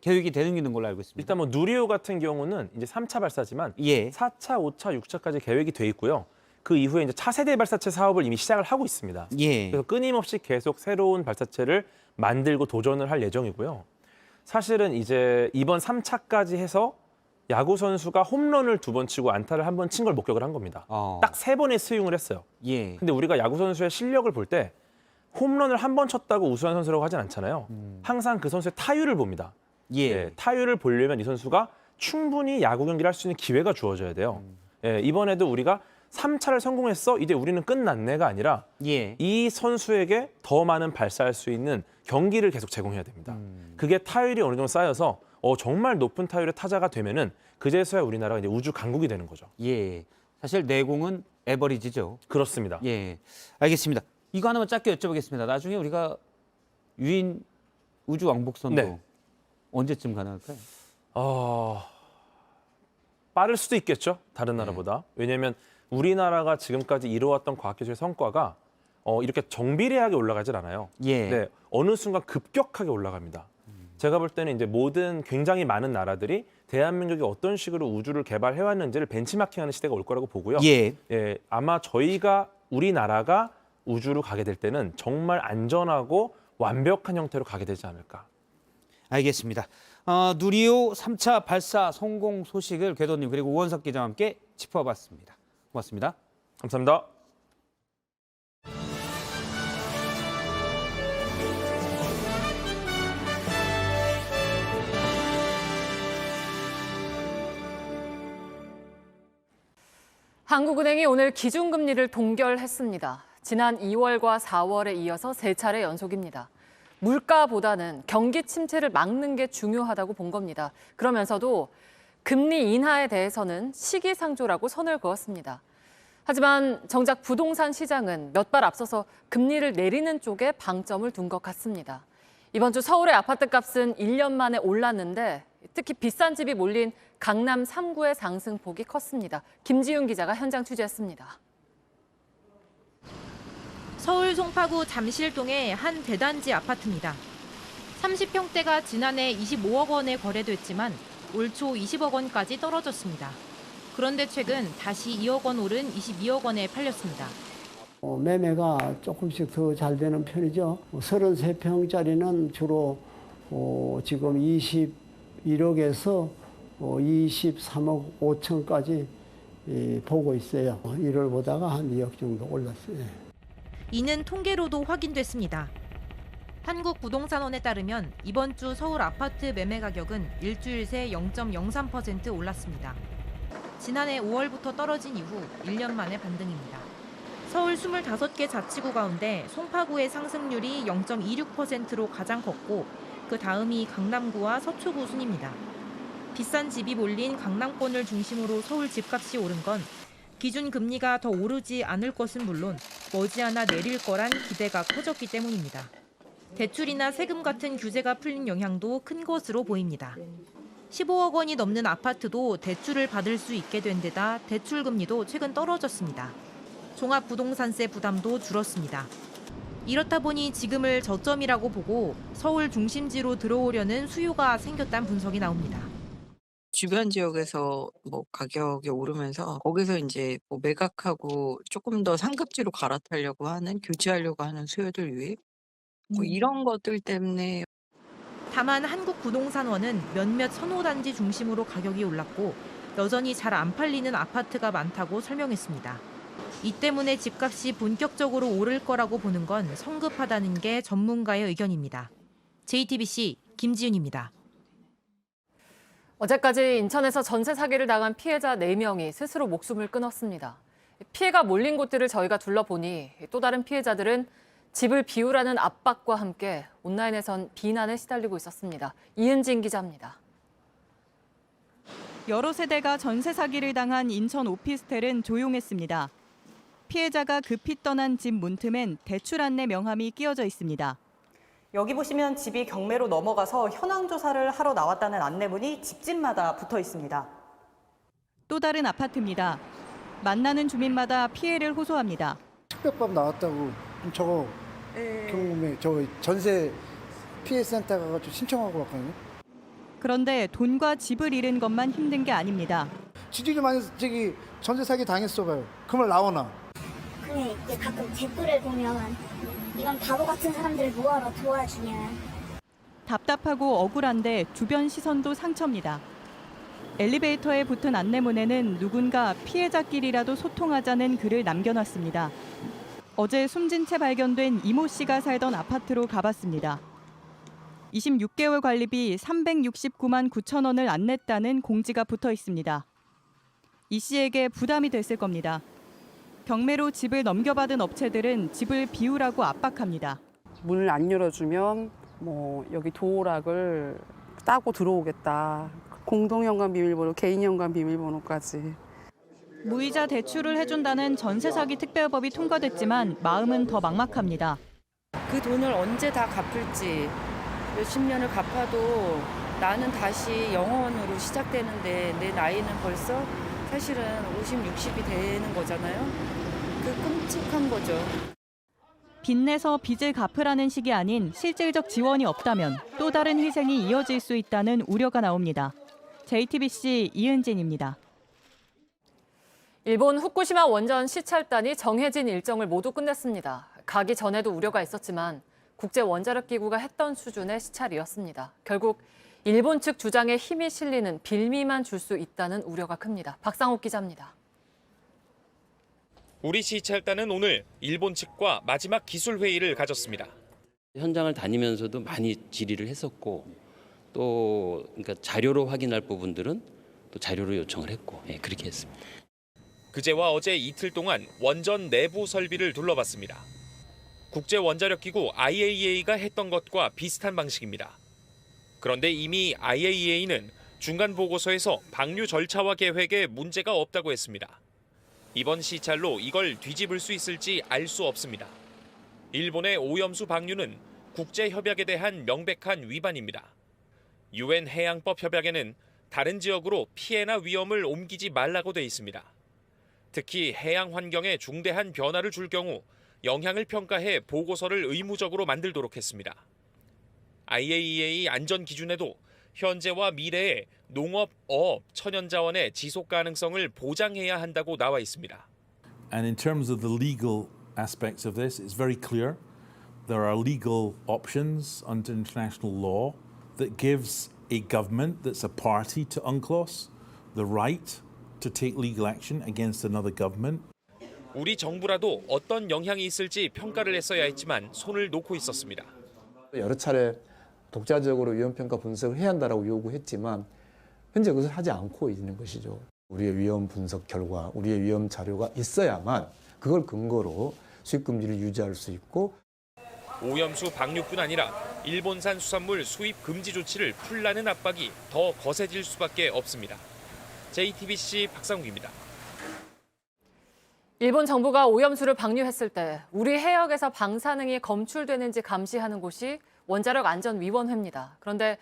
계획이 되는 걸로 알고 있습니다.
일단 뭐 누리호 같은 경우는 이제 3차 발사지만
예,
4차, 5차, 6차까지 계획이 돼 있고요. 그 이후에 이제 차세대 발사체 사업을 이미 시작을 하고 있습니다.
예,
그래서 끊임없이 계속 새로운 발사체를 만들고 도전을 할 예정이고요. 사실은 이제 이번 3차까지 해서 야구 선수가 홈런을 2번 치고 안타를 1번 친 걸 목격을 한 겁니다. 딱 3번의 스윙을 했어요.
예,
근데 우리가 야구 선수의 실력을 볼 때 홈런을 1번 쳤다고 우수한 선수라고 하진 않잖아요. 항상 그 선수의 타율을 봅니다.
예,
예, 타율을 보려면 이 선수가 충분히 야구 경기를 할 수 있는 기회가 주어져야 돼요. 예, 이번에도 우리가 3차를 성공했어. 이제 우리는 끝났네가 아니라
예,
이 선수에게 더 많은 발사할 수 있는 경기를 계속 제공해야 됩니다. 그게 타율이 어느 정도 쌓여서 정말 높은 타율의 타자가 되면은 그제서야 우리나라가 이제 우주 강국이 되는 거죠.
예. 사실 내공은 에버리지죠.
그렇습니다.
예, 알겠습니다. 이거 하나만 짧게 여쭤보겠습니다. 나중에 우리가 유인 우주 왕복선도
네.
언제쯤 가능할까요?
빠를 수도 있겠죠. 다른 나라보다. 왜냐하면 우리나라가 지금까지 이루어왔던 과학기술의 성과가 이렇게 정비례하게 올라가질 않아요.
예,
네, 어느 순간 급격하게 올라갑니다. 제가 볼 때는 이제 모든 굉장히 많은 나라들이 대한민국이 어떤 식으로 우주를 개발해왔는지를 벤치마킹하는 시대가 올 거라고 보고요.
예,
예, 아마 우리나라가 우주로 가게 될 때는 정말 안전하고 완벽한 형태로 가게 되지 않을까.
알겠습니다. 누리호 3차 발사 성공 소식을 궤도님 그리고 우원석 기자와 함께 짚어봤습니다. 고맙습니다.
감사합니다.
한국은행이 오늘 기준금리를 동결했습니다. 지난 2월과 4월에 이어서 3차례 연속입니다. 물가보다는 경기 침체를 막는 게 중요하다고 본 겁니다. 그러면서도 금리 인하에 대해서는 시기상조라고 선을 그었습니다. 하지만 정작 부동산 시장은 몇 발 앞서서 금리를 내리는 쪽에 방점을 둔 것 같습니다. 이번 주 서울의 아파트 값은 1년 만에 올랐는데 특히 비싼 집이 몰린 강남 3구의 상승폭이 컸습니다. 김지윤 기자가 현장 취재했습니다.
서울 송파구 잠실동의 한 대단지 아파트입니다. 30평대가 지난해 25억 원에 거래됐지만 올 초 20억 원까지 떨어졌습니다. 그런데 최근 다시 2억 원 오른 22억 원에 팔렸습니다.
매매가 조금씩 더 잘 되는 편이죠. 33평짜리는 주로 지금 21억에서 23억 5천까지 보고 있어요. 1월 보다가 한 2억 정도 올랐어요.
이는 통계로도 확인됐습니다. 한국부동산원에 따르면 이번 주 서울 아파트 매매 가격은 일주일 새 0.03% 올랐습니다. 지난해 5월부터 떨어진 이후 1년 만의 반등입니다. 서울 25개 자치구 가운데 송파구의 상승률이 0.26%로 가장 컸고 그 다음이 강남구와 서초구 순입니다. 비싼 집이 몰린 강남권을 중심으로 서울 집값이 오른 건 기준 금리가 더 오르지 않을 것은 물론 머지않아 내릴 거란 기대가 커졌기 때문입니다. 대출이나 세금 같은 규제가 풀린 영향도 큰 것으로 보입니다. 15억 원이 넘는 아파트도 대출을 받을 수 있게 된 데다 대출 금리도 최근 떨어졌습니다. 종합부동산세 부담도 줄었습니다. 이렇다 보니 지금을 저점이라고 보고 서울 중심지로 들어오려는 수요가 생겼다는 분석이 나옵니다.
주변 지역에서 가격이 오르면서 거기서 이제 매각하고 조금 더 상급지로 갈아타려고 하는, 교체하려고 하는 수요들 위해 이런 것들 때문에.
다만 한국부동산원은 몇몇 선호단지 중심으로 가격이 올랐고 여전히 잘 안 팔리는 아파트가 많다고 설명했습니다. 이 때문에 집값이 본격적으로 오를 거라고 보는 건 성급하다는 게 전문가의 의견입니다. JTBC 김지윤입니다.
어제까지 인천에서 전세 사기를 당한 피해자 4명이 스스로 목숨을 끊었습니다. 피해가 몰린 곳들을 저희가 둘러보니 또 다른 피해자들은 집을 비우라는 압박과 함께 온라인에선 비난에 시달리고 있었습니다. 이은진 기자입니다.
여러 세대가 전세 사기를 당한 인천 오피스텔은 조용했습니다. 피해자가 급히 떠난 집 문틈엔 대출 안내 명함이 끼어져 있습니다.
여기 보시면 집이 경매로 넘어가서 현황 조사를 하러 나왔다는 안내문이 집집마다 붙어 있습니다.
또 다른 아파트입니다. 만나는 주민마다 피해를 호소합니다.
특별법 나왔다고 저거 경매 저 전세 피해 센터 가서 신청하고 왔거든요.
그런데 돈과 집을 잃은 것만 힘든 게 아닙니다.
지들이 많이 전세 사기 당했어 봐요. 그 말 나오나?
근데 이제 가끔 댓글을 보면 이런 바보 같은 사람들 뭐하러 도와주냐.
답답하고 억울한데 주변 시선도 상처입니다. 엘리베이터에 붙은 안내문에는 누군가 피해자끼리라도 소통하자는 글을 남겨놨습니다. 어제 숨진 채 발견된 이모 씨가 살던 아파트로 가봤습니다. 26개월 관리비 369만 9천 원을 안 냈다는 공지가 붙어 있습니다. 이 씨에게 부담이 됐을 겁니다. 경매로 집을 넘겨받은 업체들은 집을 비우라고 압박합니다.
문을 안 열어주면 여기 도어락을 따고 들어오겠다. 공동현관 비밀번호, 개인현관 비밀번호까지.
무이자 대출을 해준다는 전세 사기 특별법이 통과됐지만 마음은 더 막막합니다.
그 돈을 언제 다 갚을지 몇십 년을 갚아도 나는 다시 영원으로 시작되는데 내 나이는 벌써 사실은 50, 60이 되는 거잖아요. 그 끔찍한 거죠.
빚내서 빚을 갚으라는 식이 아닌 실질적 지원이 없다면 또 다른 희생이 이어질 수 있다는 우려가 나옵니다. JTBC 이은진입니다.
일본 후쿠시마 원전 시찰단이 정해진 일정을 모두 끝냈습니다. 가기 전에도 우려가 있었지만 국제원자력기구가 했던 수준의 시찰이었습니다. 결국 일본 측 주장에 힘이 실리는 빌미만 줄 수 있다는 우려가 큽니다. 박상욱 기자입니다.
우리 시찰단은 오늘 일본 측과 마지막 기술 회의를 가졌습니다.
현장을 다니면서도 많이 질의를 했었고 또 그러니까 자료로 확인할 부분들은 또 자료로 요청을 했고 그렇게 했습니다.
그제와 어제 이틀 동안 원전 내부 설비를 둘러봤습니다. 국제원자력기구 IAEA가 했던 것과 비슷한 방식입니다. 그런데 이미 IAEA는 중간 보고서에서 방류 절차와 계획에 문제가 없다고 했습니다. 이번 시찰로 이걸 뒤집을 수 있을지 알 수 없습니다. 일본의 오염수 방류는 국제협약에 대한 명백한 위반입니다. UN 해양법 협약에는 다른 지역으로 피해나 위험을 옮기지 말라고 돼 있습니다. 특히 해양 환경에 중대한 변화를 줄 경우 영향을 평가해 보고서를 의무적으로 만들도록 했습니다. IAEA 안전 기준에도 현재와 미래의 농업, 어업, 천연자원의 지속 가능성을 보장해야 한다고 나와 있습니다.
And in terms of the legal aspects of this, it's very clear. There are legal options under international law that gives a government that's a party to UNCLOS the right to take legal action against another government.
우리 정부라도 어떤 영향이 있을지 평가를 했어야 했지만 손을 놓고 있었습니다.
여러 차례 독자적으로 위험평가 분석을 해야 한다고 요구했지만 현재 그것을 하지 않고 있는 것이죠. 우리의 위험 분석 결과, 우리의 위험 자료가 있어야만 그걸 근거로 수입금지를 유지할 수 있고
오염수 방류뿐 아니라 일본산 수산물 수입 금지 조치를 풀라는 압박이 더 거세질 수밖에 없습니다. JTBC 박상욱입니다.
일본 정부가 오염수를 방류했을 때 우리 해역에서 방사능이 검출되는지 감시하는 곳이 원자력안전위원회입니다. 그런데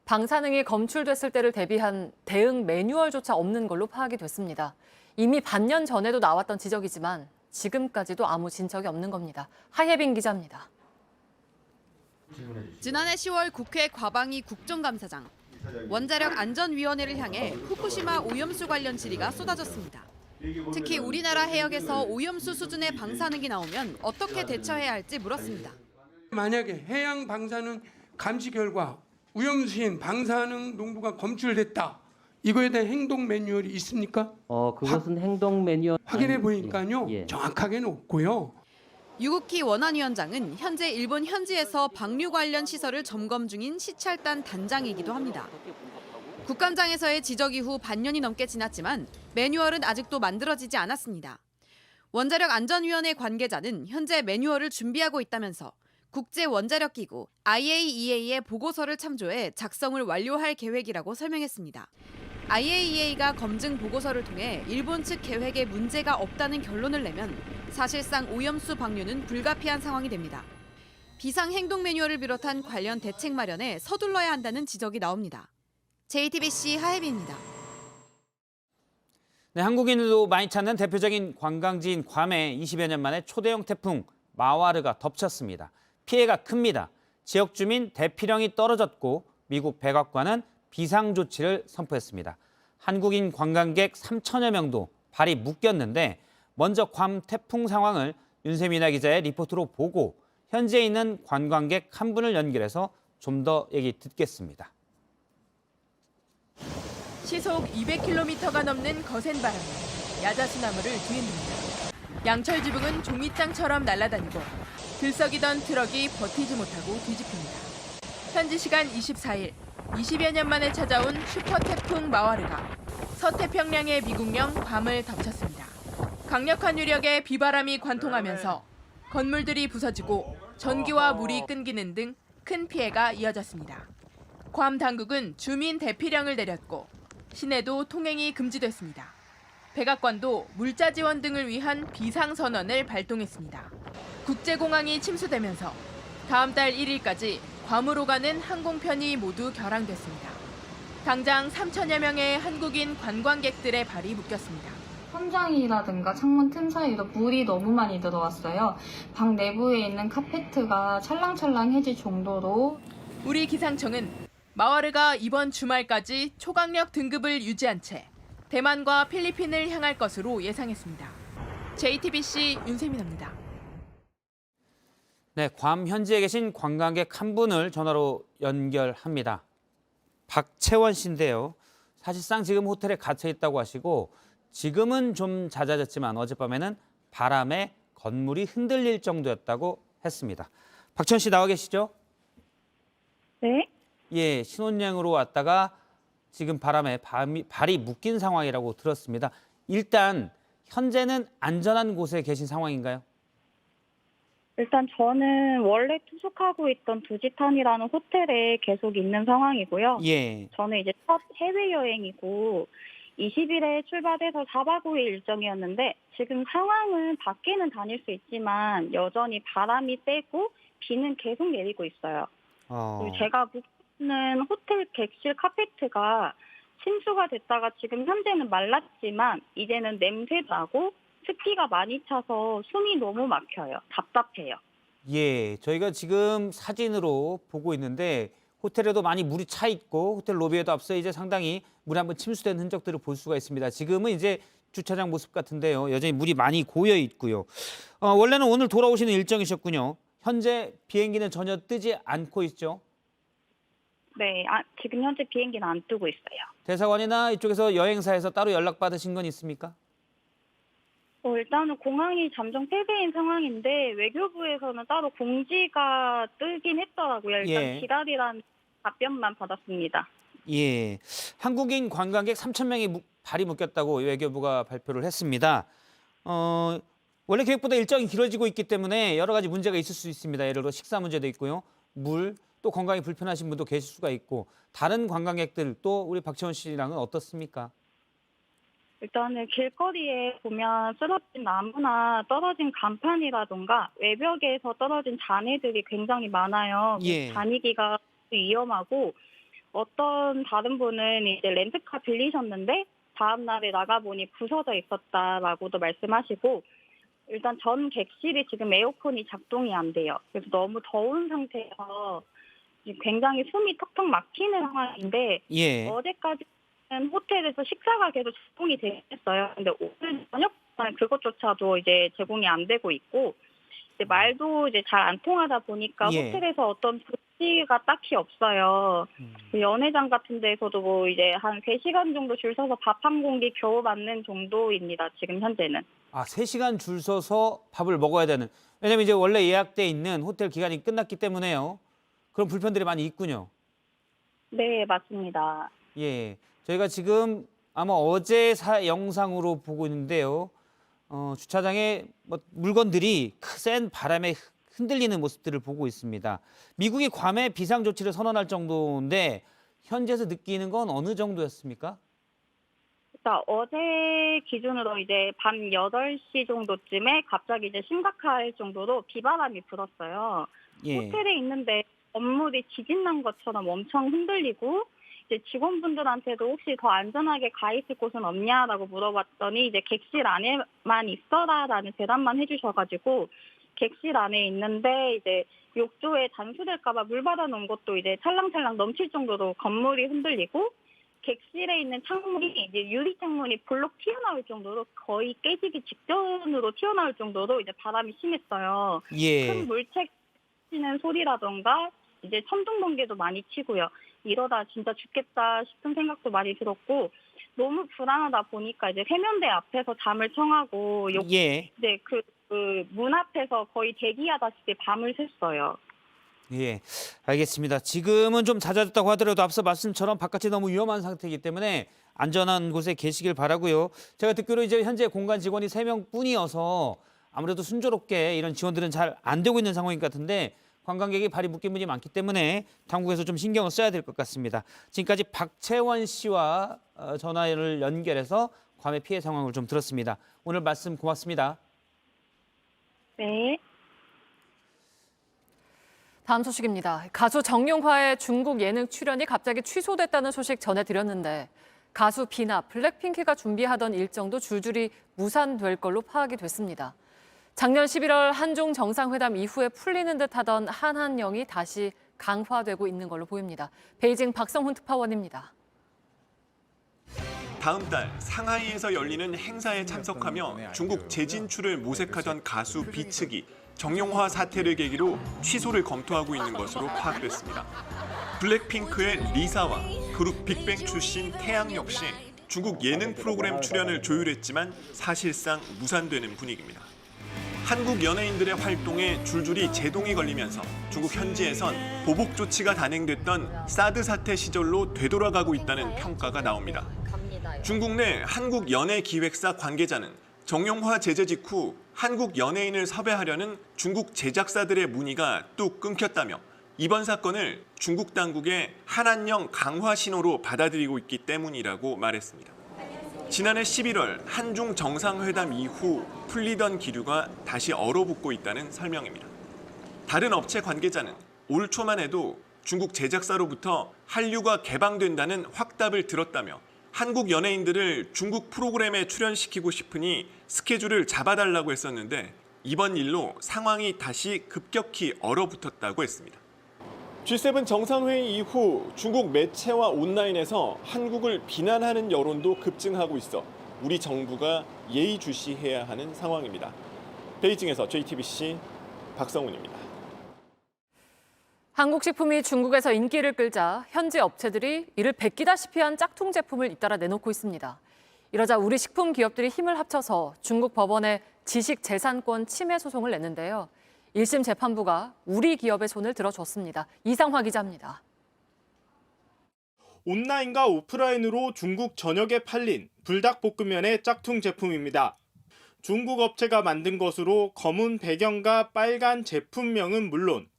방사능이 검출됐을 때를 대비한 대응 매뉴얼조차 없는 걸로 파악이 됐습니다. 이미 반년 전에도 나왔던 지적이지만 지금까지도 아무 진척이 없는 겁니다. 하예빈 기자입니다.
지난해 10월 국회 과방위 국정감사장. 원자력안전위원회를 향해 후쿠시마 오염수 관련 질의가 쏟아졌습니다. 특히 우리나라 해역에서 오염수 수준의 방사능이 나오면 어떻게 대처해야 할지 물었습니다.
만약에 해양 방사능 감시 결과 오염수인 방사능 농도가 검출됐다. 이거에 대한 행동 매뉴얼이 있습니까?
그것은 행동 매뉴얼
확인해 보니까요. 정확하게는 없고요.
유국희 원안위원장은 현재 일본 현지에서 방류 관련 시설을 점검 중인 시찰단 단장이기도 합니다. 국감장에서의 지적 이후 반년이 넘게 지났지만 매뉴얼은 아직도 만들어지지 않았습니다. 원자력안전위원회 관계자는 현재 매뉴얼을 준비하고 있다면서 국제원자력기구 IAEA의 보고서를 참조해 작성을 완료할 계획이라고 설명했습니다. IAEA가 검증 보고서를 통해 일본 측 계획에 문제가 없다는 결론을 내면 사실상 오염수 방류는 불가피한 상황이 됩니다. 비상행동 매뉴얼을 비롯한 관련 대책 마련에 서둘러야 한다는 지적이 나옵니다. JTBC 하예빈입니다.
네, 한국인들도 많이 찾는 대표적인 관광지인 괌에 20여 년 만에 초대형 태풍 마와르가 덮쳤습니다. 피해가 큽니다. 지역 주민 대피령이 떨어졌고 미국 백악관은 비상조치를 선포했습니다. 한국인 관광객 3천여 명도 발이 묶였는데 먼저 괌 태풍 상황을 윤세민아 기자의 리포트로 보고 현지에 있는 관광객 한 분을 연결해서 좀 더 얘기 듣겠습니다.
시속 200km가 넘는 거센 바람이 야자수나무를 뒤흔듭니다. 양철 지붕은 종이장처럼 날아다니고 들썩이던 트럭이 버티지 못하고 뒤집힙니다. 현지 시간 24일, 20여 년 만에 찾아온 슈퍼 태풍 마와르가 서태평양의 미국령 괌을 덮쳤습니다. 강력한 유력의 비바람이 관통하면서 건물들이 부서지고 전기와 물이 끊기는 등 큰 피해가 이어졌습니다. 괌 당국은 주민 대피령을 내렸고 시내도 통행이 금지됐습니다. 백악관도 물자 지원 등을 위한 비상선언을 발동했습니다. 국제공항이 침수되면서 다음 달 1일까지 괌으로 가는 항공편이 모두 결항됐습니다. 당장 3천여 명의 한국인 관광객들의 발이 묶였습니다.
천장이라든가 창문 틈 사이로 물이 너무 많이 들어왔어요. 방 내부에 있는 카페트가 찰랑찰랑해질 정도로.
우리 기상청은 마와르가 이번 주말까지 초강력 등급을 유지한 채 대만과 필리핀을 향할 것으로 예상했습니다. JTBC 윤세민입니다.
네, 괌 현지에 계신 관광객 한 분을 전화로 연결합니다. 박채원 씨인데요. 사실상 지금 호텔에 갇혀 있다고 하시고 지금은 좀 잦아졌지만 어젯밤에는 바람에 건물이 흔들릴 정도였다고 했습니다. 박채원 씨 나와 계시죠?
네.
예, 신혼여행으로 왔다가 지금 바람에 발이 묶인 상황이라고 들었습니다. 일단 현재는 안전한 곳에 계신 상황인가요?
일단 저는 원래 투숙하고 있던 두지탄이라는 호텔에 계속 있는 상황이고요.
예.
저는 이제 첫 해외여행이고 20일에 출발해서 4박 5일 일정이었는데 지금 상황은 밖에는 다닐 수 있지만 여전히 바람이 세고 비는 계속 내리고 있어요. 그리고 제가 묵는 호텔 객실 카페트가 침수가 됐다가 지금 현재는 말랐지만 이제는 냄새도 나고 습기가 많이 차서 숨이 너무 막혀요. 답답해요.
예, 저희가 지금 사진으로 보고 있는데 호텔에도 많이 물이 차 있고 호텔 로비에도 앞서 이제 상당히 물이 한번 침수된 흔적들을 볼 수가 있습니다. 지금은 이제 주차장 모습 같은데요. 여전히 물이 많이 고여 있고요. 원래는 오늘 돌아오시는 일정이셨군요. 현재 비행기는 전혀 뜨지 않고 있죠?
네, 지금 현재 비행기는 안 뜨고 있어요.
대사관이나 이쪽에서 여행사에서 따로 연락 받으신 건 있습니까?
일단은 공항이 잠정 폐쇄인 상황인데 외교부에서는 따로 공지가 뜨긴 했더라고요. 일단
예.
기다리라는 답변만 받았습니다.
예, 한국인 관광객 3,000명이 발이 묶였다고 외교부가 발표를 했습니다. 원래 계획보다 일정이 길어지고 있기 때문에 여러 가지 문제가 있을 수 있습니다. 예를 들어 식사 문제도 있고요. 물, 또 건강이 불편하신 분도 계실 수가 있고 다른 관광객들 또 우리 박채원 씨랑은 어떻습니까?
일단은 길거리에 보면 쓰러진 나무나 떨어진 간판이라던가 외벽에서 떨어진 잔해들이 굉장히 많아요.
예.
다니기가 위험하고 어떤 다른 분은 이제 렌트카 빌리셨는데 다음 날에 나가보니 부서져 있었다라고도 말씀하시고 일단 전 객실이 지금 에어컨이 작동이 안 돼요. 그래서 너무 더운 상태에서 굉장히 숨이 턱턱 막히는 상황인데
예.
어제까지는 호텔에서 식사가 계속 제공이 됐어요. 근데 오늘 저녁에는 그것조차도 이제 제공이 안 되고 있고 이제 말도 이제 잘 안 통하다 보니까
예.
호텔에서 어떤 조치가 딱히 없어요. 연회장 같은 데서도 뭐 이제 한 3시간 정도 줄 서서 밥 한 공기 겨우 맞는 정도입니다. 지금 현재는.
3시간 줄 서서 밥을 먹어야 되는. 왜냐면 이제 원래 예약돼 있는 호텔 기간이 끝났기 때문에요. 그런 불편들이 많이 있군요.
네, 맞습니다.
예, 저희가 지금 아마 어제 영상으로 보고 있는데요. 주차장에 물건들이 센 바람에 흔들리는 모습들을 보고 있습니다. 미국이 괌에 비상조치를 선언할 정도인데 현지에서 느끼는 건 어느 정도였습니까?
그러니까 어제 기준으로 이제 밤 8시 정도쯤에 갑자기 이제 심각할 정도로 비바람이 불었어요.
예.
호텔에 있는데 건물이 지진 난 것처럼 엄청 흔들리고 이제 직원분들한테도 혹시 더 안전하게 가 있을 곳은 없냐라고 물어봤더니 이제 객실 안에만 있어라라는 대답만 해주셔가지고 객실 안에 있는데 이제 욕조에 단수될까봐 물 받아놓은 것도 이제 찰랑찰랑 넘칠 정도로 건물이 흔들리고 객실에 있는 창문이 이제 유리 창문이 볼록 튀어나올 정도로 거의 깨지기 직전으로 튀어나올 정도로 이제 바람이 심했어요.
예.
큰 물책 치는 소리라던가 이제 천둥 번개도 많이 치고요. 이러다 진짜 죽겠다 싶은 생각도 많이 들었고 너무 불안하다 보니까 이제 세면대 앞에서 잠을 청하고
예.
이제 그 문 앞에서 거의 대기하다시피 밤을 샜어요.
예, 알겠습니다. 지금은 좀 잦아졌다고 하더라도 앞서 말씀처럼 바깥이 너무 위험한 상태이기 때문에 안전한 곳에 계시길 바라고요. 제가 듣기로 이제 현재 공간 직원이 3명뿐이어서 아무래도 순조롭게 이런 지원들은 잘 안 되고 있는 상황인 것 같은데 관광객이 발이 묶인 분이 많기 때문에 당국에서 좀 신경을 써야 될 것 같습니다. 지금까지 박채원 씨와 전화를 연결해서 괌의 피해 상황을 좀 들었습니다. 오늘 말씀 고맙습니다.
네.
다음 소식입니다. 가수 정용화의 중국 예능 출연이 갑자기 취소됐다는 소식 전해드렸는데 가수 비나 블랙핑크가 준비하던 일정도 줄줄이 무산될 걸로 파악이 됐습니다. 작년 11월 한중 정상회담 이후에 풀리는 듯하던 한한령이 다시 강화되고 있는 걸로 보입니다. 베이징 박성훈 특파원입니다.
다음 달 상하이에서 열리는 행사에 참석하며 중국 재진출을 모색하던 가수 비 측이 정용화 사태를 계기로 취소를 검토하고 있는 것으로 파악됐습니다. 블랙핑크의 리사와 그룹 빅뱅 출신 태양 역시 중국 예능 프로그램 출연을 조율했지만 사실상 무산되는 분위기입니다. 한국 연예인들의 활동에 줄줄이 제동이 걸리면서 중국 현지에선 보복 조치가 단행됐던 사드 사태 시절로 되돌아가고 있다는 평가가 나옵니다. 중국 내 한국 연예기획사 관계자는 정용화 제재 직후 한국 연예인을 섭외하려는 중국 제작사들의 문의가 뚝 끊겼다며 이번 사건을 중국 당국의 한한령 강화 신호로 받아들이고 있기 때문이라고 말했습니다. 지난해 11월 한중 정상회담 이후 풀리던 기류가 다시 얼어붙고 있다는 설명입니다. 다른 업체 관계자는 올 초만 해도 중국 제작사로부터 한류가 개방된다는 확답을 들었다며 한국 연예인들을 중국 프로그램에 출연시키고 싶으니 스케줄을 잡아달라고 했었는데 이번 일로 상황이 다시 급격히 얼어붙었다고 했습니다. G7 정상회의 이후 중국 매체와 온라인에서 한국을 비난하는 여론도 급증하고 있어 우리 정부가 예의주시해야 하는 상황입니다. 베이징에서 JTBC 박성훈입니다.
한국 식품이 중국에서 인기를 끌자 현지 업체들이 이를 베끼다시피 한 짝퉁 제품을 잇따라 내놓고 있습니다. 이러자 우리 식품 기업들이 힘을 합쳐서 중국 법원에 지식재산권 침해 소송을 냈는데요. 1심 재판부가 우리 기업의 손을 들어줬습니다. 이상화 기자입니다.
온라인과 오프라인으로 중국 전역에 팔린 불닭볶음면의 짝퉁 제품입니다. 중국 업체가 만든 것으로 검은 배경과 빨간 제품명은 물론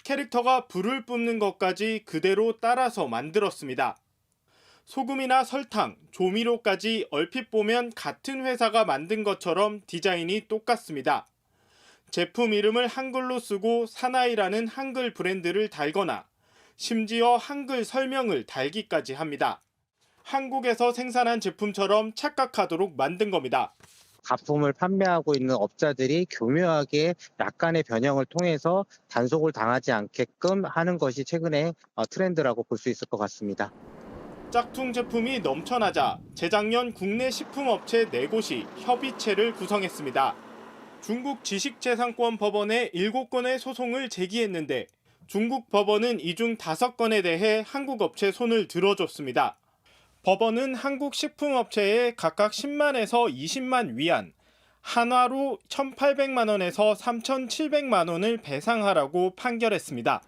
캐릭터가 불을 뿜는 것까지 그대로 따라서 만들었습니다. 소금이나 설탕, 조미료까지 얼핏 보면 같은 회사가 만든 것처럼 디자인이 똑같습니다. 제품 이름을 한글로 쓰고 사나이라는 한글 브랜드를 달거나 심지어 한글 설명을 달기까지 합니다. 한국에서 생산한 제품처럼 착각하도록 만든 겁니다.
가품을 판매하고 있는 업자들이 교묘하게 약간의 변형을 통해서 단속을 당하지 않게끔 하는 것이 최근의 트렌드라고 볼 수 있을 것 같습니다.
짝퉁 제품이 넘쳐나자 재작년 국내 식품업체 4곳이 협의체를 구성했습니다. 중국 지식재산권 법원에 7건의 소송을 제기했는데 중국 법원은 이 중 5건에 대해 한국 업체 손을 들어줬습니다. 법원은 한국 식품업체에 각각 10만에서 20만 위안, 한화로 1,800만 원에서 3,700만 원을 배상하라고 판결했습니다.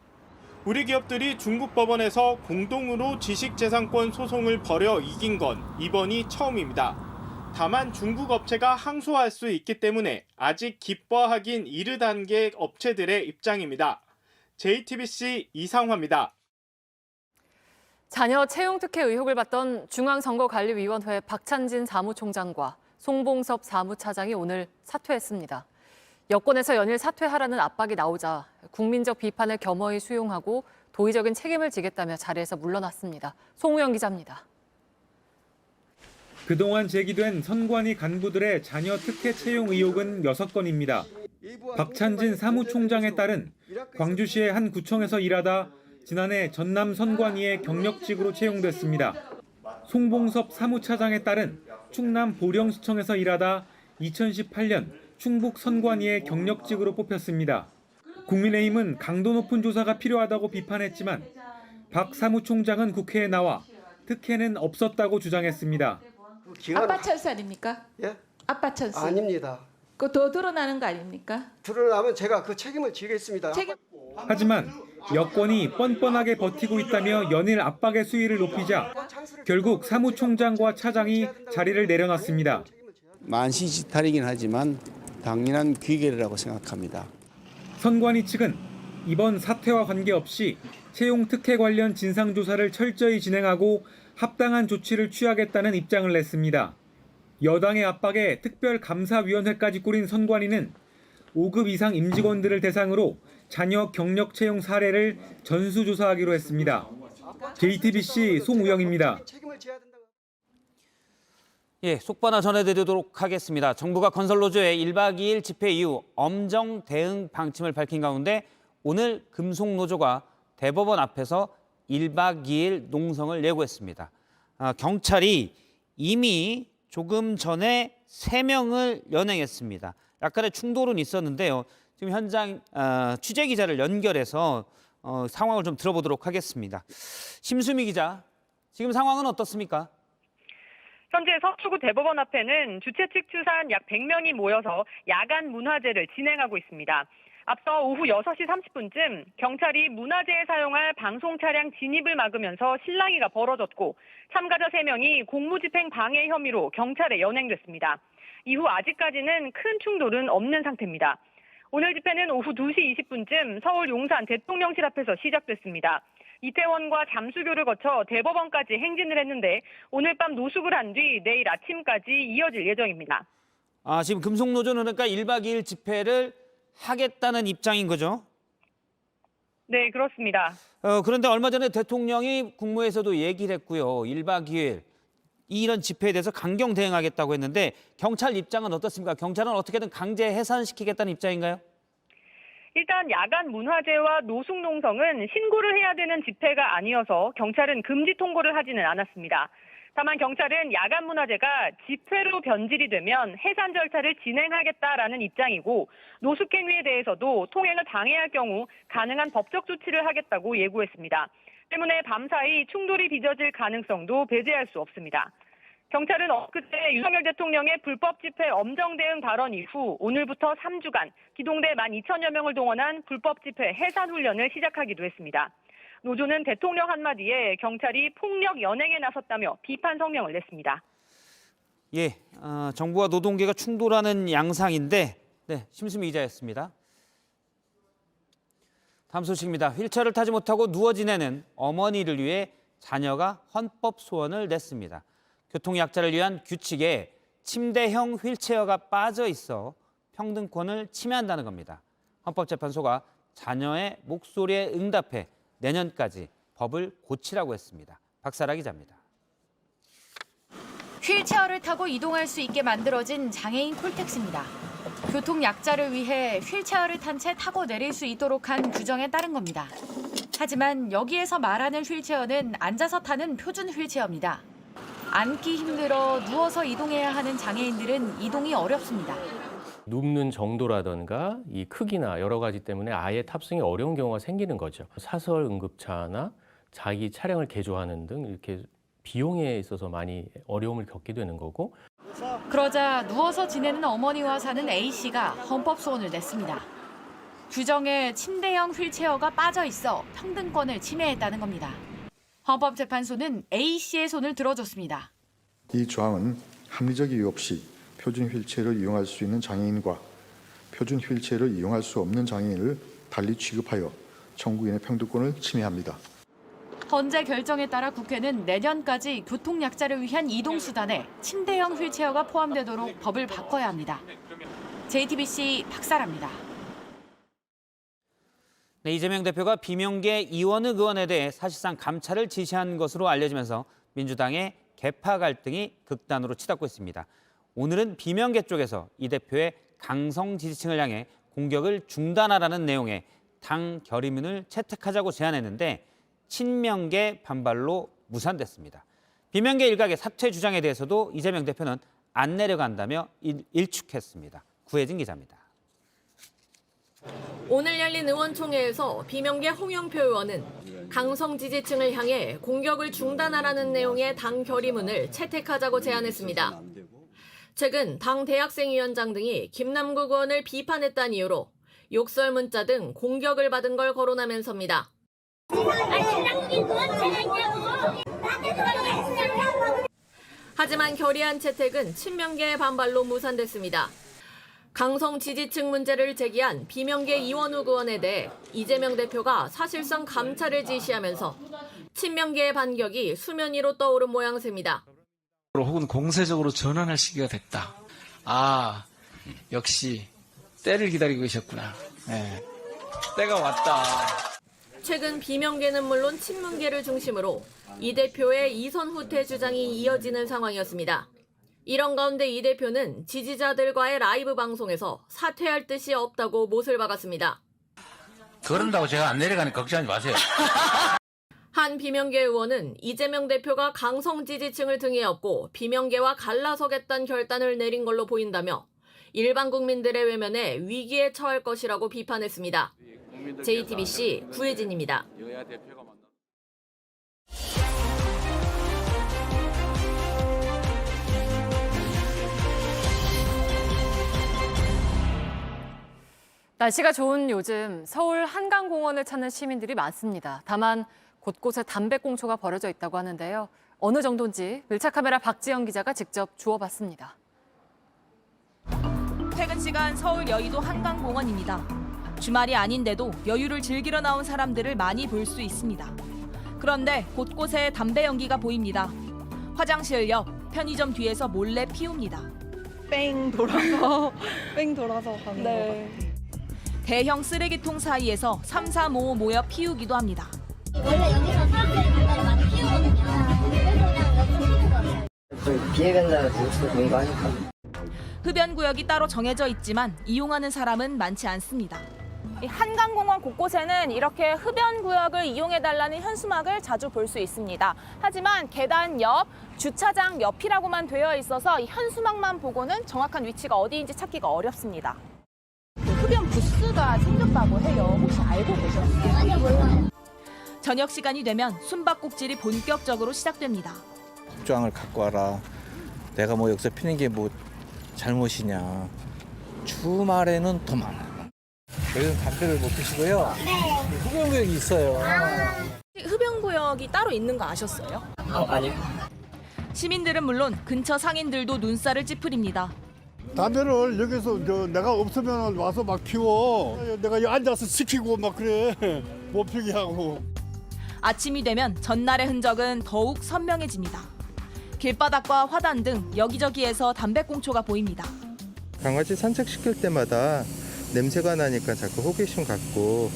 우리 기업들이 중국 법원에서 공동으로 지식재산권 소송을 벌여 이긴 건 이번이 처음입니다. 다만 중국 업체가 항소할 수 있기 때문에 아직 기뻐하긴 이르다는 게 업체들의 입장입니다. JTBC 이상화입니다.
자녀 채용 특혜 의혹을 받던 중앙선거관리위원회 박찬진 사무총장과 송봉섭 사무차장이 오늘 사퇴했습니다. 여권에서 연일 사퇴하라는 압박이 나오자 국민적 비판을 겸허히 수용하고 도의적인 책임을 지겠다며 자리에서 물러났습니다. 송우영 기자입니다.
그동안 제기된 선관위 간부들의 자녀 특혜 채용 의혹은 6건입니다. 박찬진 사무총장에 따른 광주시의 한 구청에서 일하다 지난해 전남 선관위의 경력직으로 채용됐습니다. 송봉섭 사무차장에 따른 충남 보령시청에서 일하다 2018년 충북 선관위의 경력직으로 뽑혔습니다. 국민의힘은 강도 높은 조사가 필요하다고 비판했지만 박 사무총장은 국회에 나와 특혜는 없었다고 주장했습니다.
아빠 찬스 아닙니까?
예?
아빠 찬스.
아닙니다.
그거 더 드러나는 거 아닙니까?
드러나면 제가 그 책임을 지겠습니다.
하지만 여권이 뻔뻔하게 버티고 있다며 연일 압박의 수위를 높이자 결국 사무총장과 차장이 자리를 내려놨습니다.
만시지탈이긴 하지만 당연한 귀결이라고 생각합니다.
선관위 측은 이번 사태와 관계없이 채용 특혜 관련 진상조사를 철저히 진행하고 합당한 조치를 취하겠다는 입장을 냈습니다. 여당의 압박에 특별감사위원회까지 꾸린 선관위는 5급 이상 임직원들을 대상으로 자녀 경력 채용 사례를 전수조사하기로 했습니다. JTBC 송우영입니다.
예, 속보나 전해드리도록 하겠습니다. 정부가 건설노조의 1박 2일 집회 이후 엄정 대응 방침을 밝힌 가운데 오늘 금속노조가 대법원 앞에서 1박 2일 농성을 예고했습니다. 경찰이 이미 조금 전에 3명을 연행했습니다. 약간의 충돌은 있었는데요. 지금 현장 취재 기자를 연결해서 상황을 좀 들어보도록 하겠습니다. 심수미 기자, 지금 상황은 어떻습니까?
현재 서초구 대법원 앞에는 주최 측 추산 약 100명이 모여서 야간 문화제를 진행하고 있습니다. 앞서 오후 6시 30분쯤 경찰이 문화제에 사용할 방송 차량 진입을 막으면서 실랑이가 벌어졌고 참가자 3명이 공무집행 방해 혐의로 경찰에 연행됐습니다. 이후 아직까지는 큰 충돌은 없는 상태입니다. 오늘 집회는 오후 2시 20분쯤 서울 용산 대통령실 앞에서 시작됐습니다. 이태원과 잠수교를 거쳐 대법원까지 행진을 했는데 오늘 밤 노숙을 한 뒤 내일 아침까지 이어질 예정입니다.
지금 금속노조는 그러니까 1박 2일 집회를 하겠다는 입장인 거죠?
네, 그렇습니다.
그런데 얼마 전에 대통령이 국무회에서도 얘기를 했고요. 1박 2일 이런 집회에 대해서 강경 대응하겠다고 했는데 경찰 입장은 어떻습니까? 경찰은 어떻게든 강제 해산시키겠다는 입장인가요?
일단 야간 문화제와 노숙 농성은 신고를 해야 되는 집회가 아니어서 경찰은 금지 통보를 하지는 않았습니다. 다만 경찰은 야간 문화재가 집회로 변질이 되면 해산 절차를 진행하겠다라는 입장이고 노숙행위에 대해서도 통행을 방해할 경우 가능한 법적 조치를 하겠다고 예고했습니다. 때문에 밤사이 충돌이 빚어질 가능성도 배제할 수 없습니다. 경찰은 엊그제 윤석열 대통령의 불법 집회 엄정 대응 발언 이후 오늘부터 3주간 기동대 12,000여 명을 동원한 불법 집회 해산 훈련을 시작하기도 했습니다. 노조는 대통령 한마디에 경찰이 폭력 연행에 나섰다며 비판 성명을 냈습니다.
예, 정부와 노동계가 충돌하는 양상인데, 네, 심수미 기자였습니다. 다음 소식입니다. 휠체어를 타지 못하고 누워 지내는 어머니를 위해 자녀가 헌법 소원을 냈습니다. 교통약자를 위한 규칙에 침대형 휠체어가 빠져 있어 평등권을 침해한다는 겁니다. 헌법재판소가 자녀의 목소리에 응답해 내년까지 법을 고치라고 했습니다. 박사라 기자입니다.
휠체어를 타고 이동할 수 있게 만들어진 장애인 콜택스입니다. 교통약자를 위해 휠체어를 탄 채 타고 내릴 수 있도록 한 규정에 따른 겁니다. 하지만 여기에서 말하는 휠체어는 앉아서 타는 표준 휠체어입니다. 앉기 힘들어 누워서 이동해야 하는 장애인들은 이동이 어렵습니다.
눕는 정도라든가 이 크기나 여러 가지 때문에 아예 탑승이 어려운 경우가 생기는 거죠. 사설 응급차나 자기 차량을 개조하는 등 이렇게 비용에 있어서 많이 어려움을 겪게 되는 거고.
그러자 누워서 지내는 어머니와 사는 A씨가 헌법 소원을 냈습니다. 규정에 침대형 휠체어가 빠져 있어 평등권을 침해했다는 겁니다. 헌법재판소는 A씨의 손을 들어줬습니다.
이 조항은 합리적 이유 없이 표준 휠체어를 이용할 수 있는 장애인과 표준 휠체어를 이용할 수 없는 장애인을 달리 취급하여 청구인의 평등권을 침해합니다.
헌재 결정에 따라 국회는 내년까지 교통약자를 위한 이동수단에 침대형 휠체어가 포함되도록 법을 바꿔야 합니다. JTBC 박사라입니다.
네, 이재명 대표가 비명계 이원흑 의원에 대해 사실상 감찰을 지시한 것으로 알려지면서 민주당의 계파 갈등이 극단으로 치닫고 있습니다. 오늘은 비명계 쪽에서 이 대표의 강성 지지층을 향해 공격을 중단하라는 내용의 당 결의문을 채택하자고 제안했는데 친명계 반발로 무산됐습니다. 비명계 일각의 사퇴 주장에 대해서도 이재명 대표는 안 내려간다며 일축했습니다. 구혜진 기자입니다.
오늘 열린 의원총회에서 비명계 홍영표 의원은 강성 지지층을 향해 공격을 중단하라는 내용의 당 결의문을 채택하자고 제안했습니다. 최근 당 대학생위원장 등이 김남국 의원을 비판했다는 이유로 욕설 문자 등 공격을 받은 걸 거론하면서입니다. 하지만 결의안 채택은 친명계의 반발로 무산됐습니다. 강성 지지층 문제를 제기한 비명계 이원욱 의원에 대해 이재명 대표가 사실상 감찰을 지시하면서 친명계의 반격이 수면 위로 떠오른 모양새입니다.
혹은 공세적으로 전환할 시기가 됐다. 아, 역시 때를 기다리고 계셨구나. 네, 때가 왔다.
최근 비명계는 물론 친문계를 중심으로 이 대표의 이선 후퇴 주장이 이어지는 상황이었습니다. 이런 가운데 이 대표는 지지자들과의 라이브 방송에서 사퇴할 뜻이 없다고 못을 박았습니다.
그런다고 제가 안 내려가니 걱정하지 마세요.
한 비명계 의원은 이재명 대표가 강성 지지층을 등에 업고 비명계와 갈라서겠다는 결단을 내린 걸로 보인다며 일반 국민들의 외면에 위기에 처할 것이라고 비판했습니다. JTBC 구혜진입니다.
날씨가 좋은 요즘 서울 한강공원을 찾는 시민들이 많습니다. 다만 곳곳에 담배꽁초가 버려져 있다고 하는데요. 어느 정도인지 밀착카메라 박지영 기자가 직접 주워봤습니다.
퇴근 시간 서울 여의도 한강공원입니다. 주말이 아닌데도 여유를 즐기러 나온 사람들을 많이 볼 수 있습니다. 그런데 곳곳에 담배 연기가 보입니다. 화장실 옆, 편의점 뒤에서 몰래 피웁니다.
뺑 돌아서 가는 거 같아요.
대형 쓰레기통 사이에서 3, 4, 5 모여 피우기도 합니다.
원래 여기서 사람들이 담배를 많이 피우거든요. 비해간다는 뉴스 보이고 하니까.
흡연구역이 따로 정해져 있지만 이용하는 사람은 많지 않습니다.
이 한강공원 곳곳에는 이렇게 흡연구역을 이용해달라는 현수막을 자주 볼 수 있습니다. 하지만 계단 옆, 주차장 옆이라고만 되어 있어서 이 현수막만 보고는 정확한 위치가 어디인지 찾기가 어렵습니다. 흡연 부스가 생겼다고 해요. 혹시 알고 계셨어요?
아니요, 몰라요.
저녁 시간이 되면 숨바꼭질이 본격적으로 시작됩니다.
복장을 갖고 와라. 내가 뭐 여기서 피는 게 뭐 잘못이냐. 주말에는 더 많아요. 여기는 담배를 못 피시고요.
네.
흡연구역이 있어요.
흡연구역이 따로 있는 거 아셨어요?
아니요.
시민들은 물론 근처 상인들도 눈살을 찌푸립니다.
담배를 여기서 내가 없으면 와서 막 피워. 내가 여기 앉아서 시키고 막 그래. 못 피게 하고.
아침이 되면 전날의 흔적은 더욱 선명해집니다. 길바닥과 화단 등 여기저기에서 담배꽁초가 보입니다.
강아지 산책시킬 때마다 냄새가 나니까 자꾸 호기심 갖고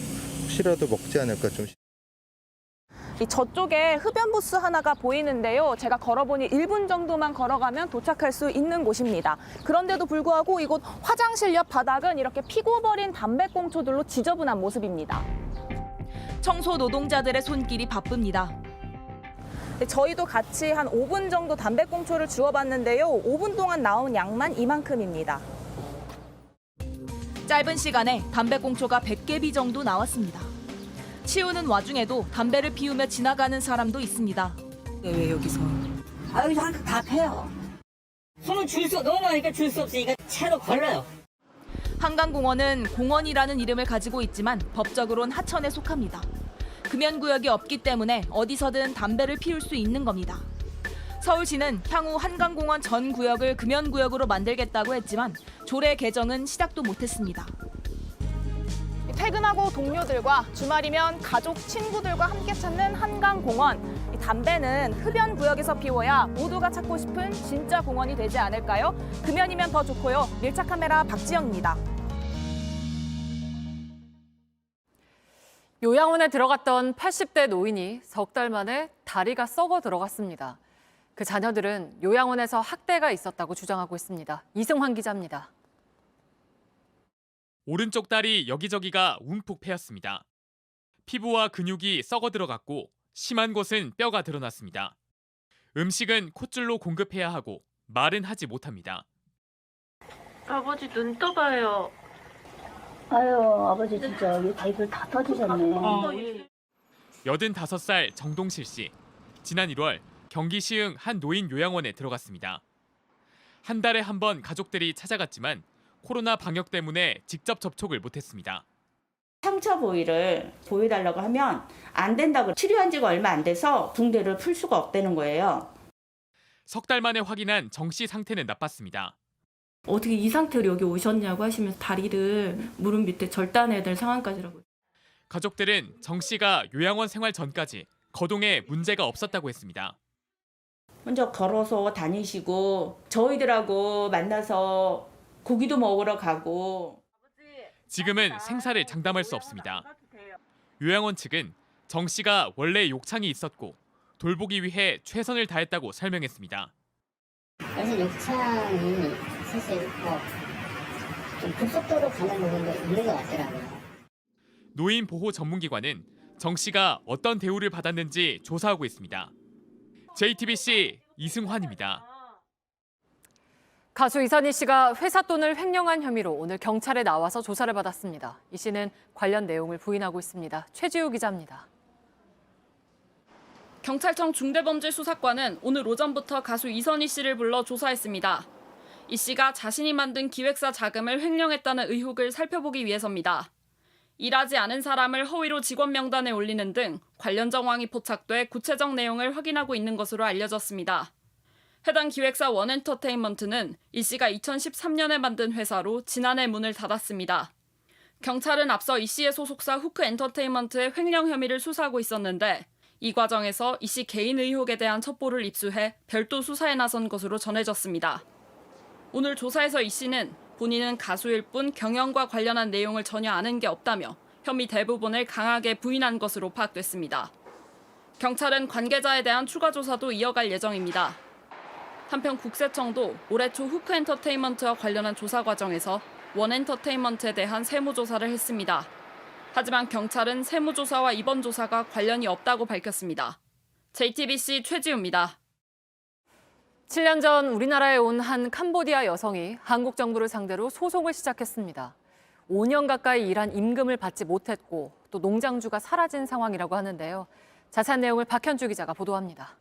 혹시라도 먹지 않을까 좀.
이 저쪽에 흡연 부스 하나가 보이는데요. 제가 걸어보니 1분 정도만 걸어가면 도착할 수 있는 곳입니다. 그런데도 불구하고 이곳 화장실 옆 바닥은 이렇게 피고 버린 담배꽁초들로 지저분한 모습입니다.
청소 노동자들의 손길이 바쁩니다.
저희도 같이 한 5분 정도 담배꽁초를 주워봤는데요. 5분 동안 나온 양만 이만큼입니다.
짧은 시간에 담배꽁초가 100개비 정도 나왔습니다. 치우는 와중에도 담배를 피우며 지나가는 사람도 있습니다. 왜 여기서?
여기서 한컵 다 패요. 손은 너무 많으니까 줄 수 없으니까 채로 걸러요.
한강공원은 공원이라는 이름을 가지고 있지만 법적으론 하천에 속합니다. 금연구역이 없기 때문에 어디서든 담배를 피울 수 있는 겁니다. 서울시는 향후 한강공원 전 구역을 금연구역으로 만들겠다고 했지만 조례 개정은 시작도 못했습니다.
퇴근하고 동료들과 주말이면 가족, 친구들과 함께 찾는 한강공원. 담배는 흡연구역에서 피워야 모두가 찾고 싶은 진짜 공원이 되지 않을까요? 금연이면 더 좋고요. 밀착카메라 박지영입니다.
요양원에 들어갔던 80대 노인이 석 달 만에 다리가 썩어 들어갔습니다. 그 자녀들은 요양원에서 학대가 있었다고 주장하고 있습니다. 이승환 기자입니다.
오른쪽 다리 여기저기가 움푹 패였습니다. 피부와 근육이 썩어 들어갔고 심한 곳은 뼈가 드러났습니다. 음식은 콧줄로 공급해야 하고 말은 하지 못합니다.
아버지 눈 떠봐요.
아유, 아버지 진짜 여기 다리들 다 터지셨네.
85살 정동실 씨. 지난 1월 경기 시흥 한 노인 요양원에 들어갔습니다. 한 달에 한 번 가족들이 찾아갔지만 코로나 방역 때문에 직접 접촉을 못했습니다.
상처 부위를 보여달라고 하면 안 된다고 치료한 지가 얼마 안 돼서 붕대를 풀 수가 없다는 거예요.
석 달 만에 확인한 정 씨 상태는 나빴습니다.
어떻게 이 상태로 여기 오셨냐고 하시면서 다리를 무릎 밑에 절단해야 될 상황까지라고.
가족들은 정 씨가 요양원 생활 전까지 거동에 문제가 없었다고 했습니다.
먼저 걸어서 다니시고 저희들하고 만나서 고기도 먹으러 가고.
지금은 생사를 장담할 수 없습니다. 요양원 측은 정 씨가 원래 욕창이 있었고 돌보기 위해 최선을 다했다고 설명했습니다.
그래서 욕창이 사실 좀 급속도로 가는 부분도 있는 것 같더라고요.
노인 보호 전문기관은 정 씨가 어떤 대우를 받았는지 조사하고 있습니다. JTBC 이승환입니다.
가수 이선희 씨가 회사 돈을 횡령한 혐의로 오늘 경찰에 나와서 조사를 받았습니다. 이 씨는 관련 내용을 부인하고 있습니다. 최지우 기자입니다.
경찰청 중대범죄수사과는 오늘 오전부터 가수 이선희 씨를 불러 조사했습니다. 이 씨가 자신이 만든 기획사 자금을 횡령했다는 의혹을 살펴보기 위해서입니다. 일하지 않은 사람을 허위로 직원 명단에 올리는 등 관련 정황이 포착돼 구체적 내용을 확인하고 있는 것으로 알려졌습니다. 해당 기획사 원엔터테인먼트는 이 씨가 2013년에 만든 회사로 지난해 문을 닫았습니다. 경찰은 앞서 이 씨의 소속사 후크엔터테인먼트의 횡령 혐의를 수사하고 있었는데 이 과정에서 이 씨 개인 의혹에 대한 첩보를 입수해 별도 수사에 나선 것으로 전해졌습니다. 오늘 조사에서 이 씨는 본인은 가수일 뿐 경영과 관련한 내용을 전혀 아는 게 없다며 혐의 대부분을 강하게 부인한 것으로 파악됐습니다. 경찰은 관계자에 대한 추가 조사도 이어갈 예정입니다. 한편 국세청도 올해 초 후크엔터테인먼트와 관련한 조사 과정에서 원엔터테인먼트에 대한 세무조사를 했습니다. 하지만 경찰은 세무조사와 이번 조사가 관련이 없다고 밝혔습니다. JTBC 최지우입니다.
7년 전 우리나라에 온 한 캄보디아 여성이 한국 정부를 상대로 소송을 시작했습니다. 5년 가까이 일한 임금을 받지 못했고 또 농장주가 사라진 상황이라고 하는데요. 자세한 내용을 박현주 기자가 보도합니다.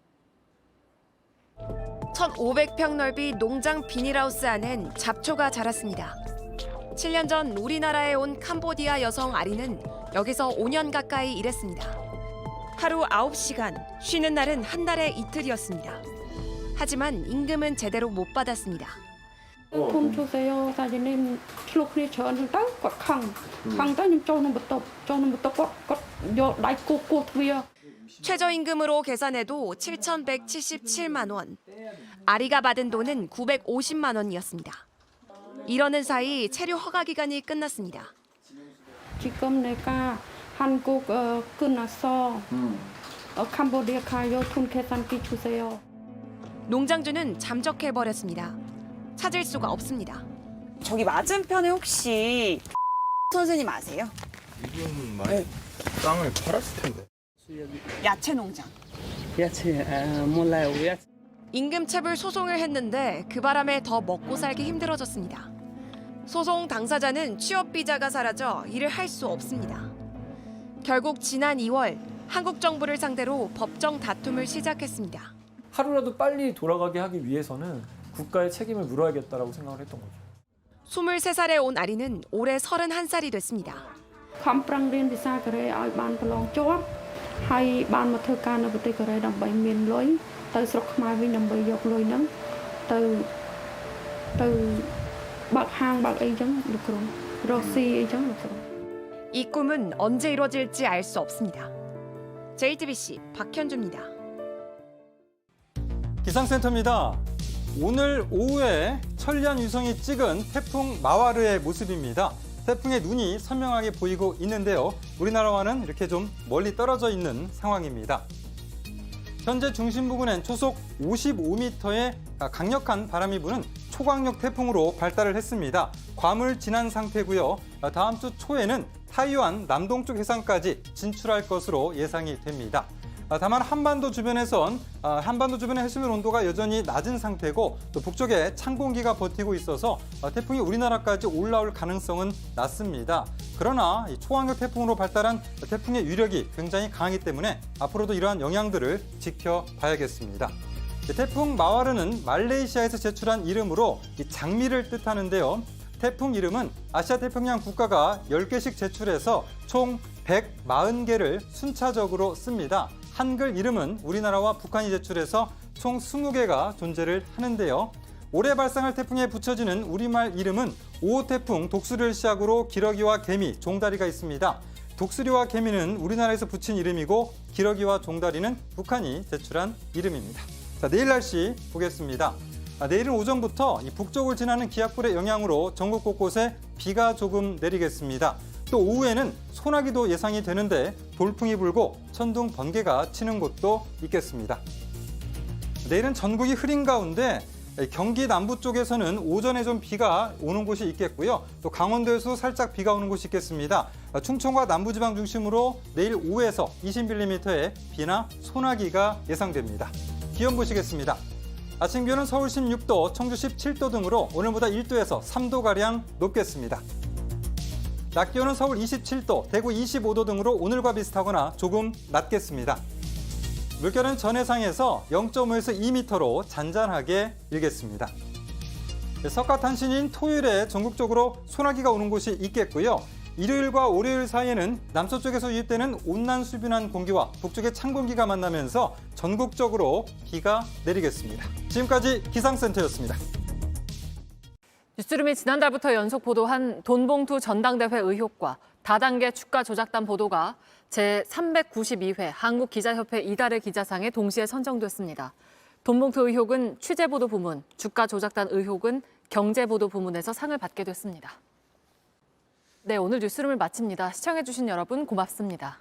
1,500평 넓이 농장 비닐하우스 안엔 잡초가 자랐습니다. 7년 전 우리나라에 온 캄보디아 여성 아리는 여기서 5년 가까이 일했습니다. 하루 9시간, 쉬는 날은 한 달에 이틀이었습니다. 하지만 임금은 제대로 못 받았습니다.
돈 주세요. 사진님 슬로크니 저는 땅 꽉캉 캉다님 쪼는 부터 꽉 라이코 꽃위야.
최저임금으로 계산해도 7,177만 원. 아리가 받은 돈은 950만 원이었습니다. 이러는 사이 체류 허가 기간이 끝났습니다.
지금 내가 한국 끝났어. 캄보디아 가요. 돈 계산기 주세요.
농장주는 잠적해버렸습니다. 찾을 수가 없습니다.
저기 맞은편에 혹시 선생님 아세요?
이분 많이 땅을 팔았을 텐데.
야채 농장.
몰라요. 임금체불 소송을 했는데 그 바람에 더 먹고 살기 힘들어졌습니다. 소송 당사자는 취업 비자가 사라져 일을 할 수 없습니다. 결국 지난 2월 한국 정부를 상대로 법정 다툼을 시작했습니다.
하루라도 빨리 돌아가게 하기 위해서는 국가의 책임을 물어야겠다라고 생각을 했던 거죠.
23살에 온 아리는 올해 31살이 됐습니다.
컴프랑린 비자 그래ឲ្យបានប្រឡងជាប់ហើយបានមកធ្វើការនៅប្រទេសកូរ៉េដើម្បីមានលុយទៅស្រុកខ្មែរវិញដើម្បីយកលុយហ្នឹងទៅបើកហាងបើកអីចឹងលោកគ្រូរកស៊ីអីចឹងលោកគ្រូ
이 꿈은 언제 이루어질지 알 수 없습니다. JTBC 박현주입니다.
기상센터입니다. 오늘 오후에 천리안 위성이 찍은 태풍 마와르의 모습입니다. 태풍의 눈이 선명하게 보이고 있는데요. 우리나라와는 이렇게 좀 멀리 떨어져 있는 상황입니다. 현재 중심 부근엔 초속 55m의 강력한 바람이 부는 초강력 태풍으로 발달을 했습니다. 괌을 지난 상태고요. 다음 주 초에는 타이완 남동쪽 해상까지 진출할 것으로 예상이 됩니다. 다만 한반도 주변의 해수면 온도가 여전히 낮은 상태고 또 북쪽에 찬 공기가 버티고 있어서 태풍이 우리나라까지 올라올 가능성은 낮습니다. 그러나 이 초강력 태풍으로 발달한 태풍의 위력이 굉장히 강하기 때문에 앞으로도 이러한 영향들을 지켜봐야겠습니다. 태풍 마와르는 말레이시아에서 제출한 이름으로 이 장미를 뜻하는데요. 태풍 이름은 아시아 태평양 국가가 10개씩 제출해서 총 140개를 순차적으로 씁니다. 한글 이름은 우리나라와 북한이 제출해서 총 20개가 존재를 하는데요. 올해 발생할 태풍에 붙여지는 우리말 이름은 5호 태풍 독수리를 시작으로 기러기와 개미, 종다리가 있습니다. 독수리와 개미는 우리나라에서 붙인 이름이고 기러기와 종다리는 북한이 제출한 이름입니다. 자, 내일 날씨 보겠습니다. 내일은 오전부터 이 북쪽을 지나는 기압골의 영향으로 전국 곳곳에 비가 조금 내리겠습니다. 또 오후에는 소나기도 예상이 되는데 돌풍이 불고 천둥, 번개가 치는 곳도 있겠습니다. 내일은 전국이 흐린 가운데 경기 남부 쪽에서는 오전에 좀 비가 오는 곳이 있겠고요. 또 강원도에서도 살짝 비가 오는 곳이 있겠습니다. 충청과 남부지방 중심으로 내일 5에서 20mm의 비나 소나기가 예상됩니다. 기온 보시겠습니다. 아침 기온은 서울 16도, 청주 17도 등으로 오늘보다 1도에서 3도가량 높겠습니다. 낮 기온은 서울 27도, 대구 25도 등으로 오늘과 비슷하거나 조금 낮겠습니다. 물결은 전해상에서 0.5에서 2m로 잔잔하게 일겠습니다. 석가탄신인 토요일에 전국적으로 소나기가 오는 곳이 있겠고요. 일요일과 월요일 사이에는 남서쪽에서 유입되는 온난수변한 공기와 북쪽의 찬 공기가 만나면서 전국적으로 비가 내리겠습니다. 지금까지 기상센터였습니다.
뉴스룸이 지난달부터 연속 보도한 돈봉투 전당대회 의혹과 다단계 주가 조작단 보도가 제392회 한국기자협회 이달의 기자상에 동시에 선정됐습니다. 돈봉투 의혹은 취재보도 부문, 주가 조작단 의혹은 경제보도 부문에서 상을 받게 됐습니다. 네, 오늘 뉴스룸을 마칩니다. 시청해주신 여러분 고맙습니다.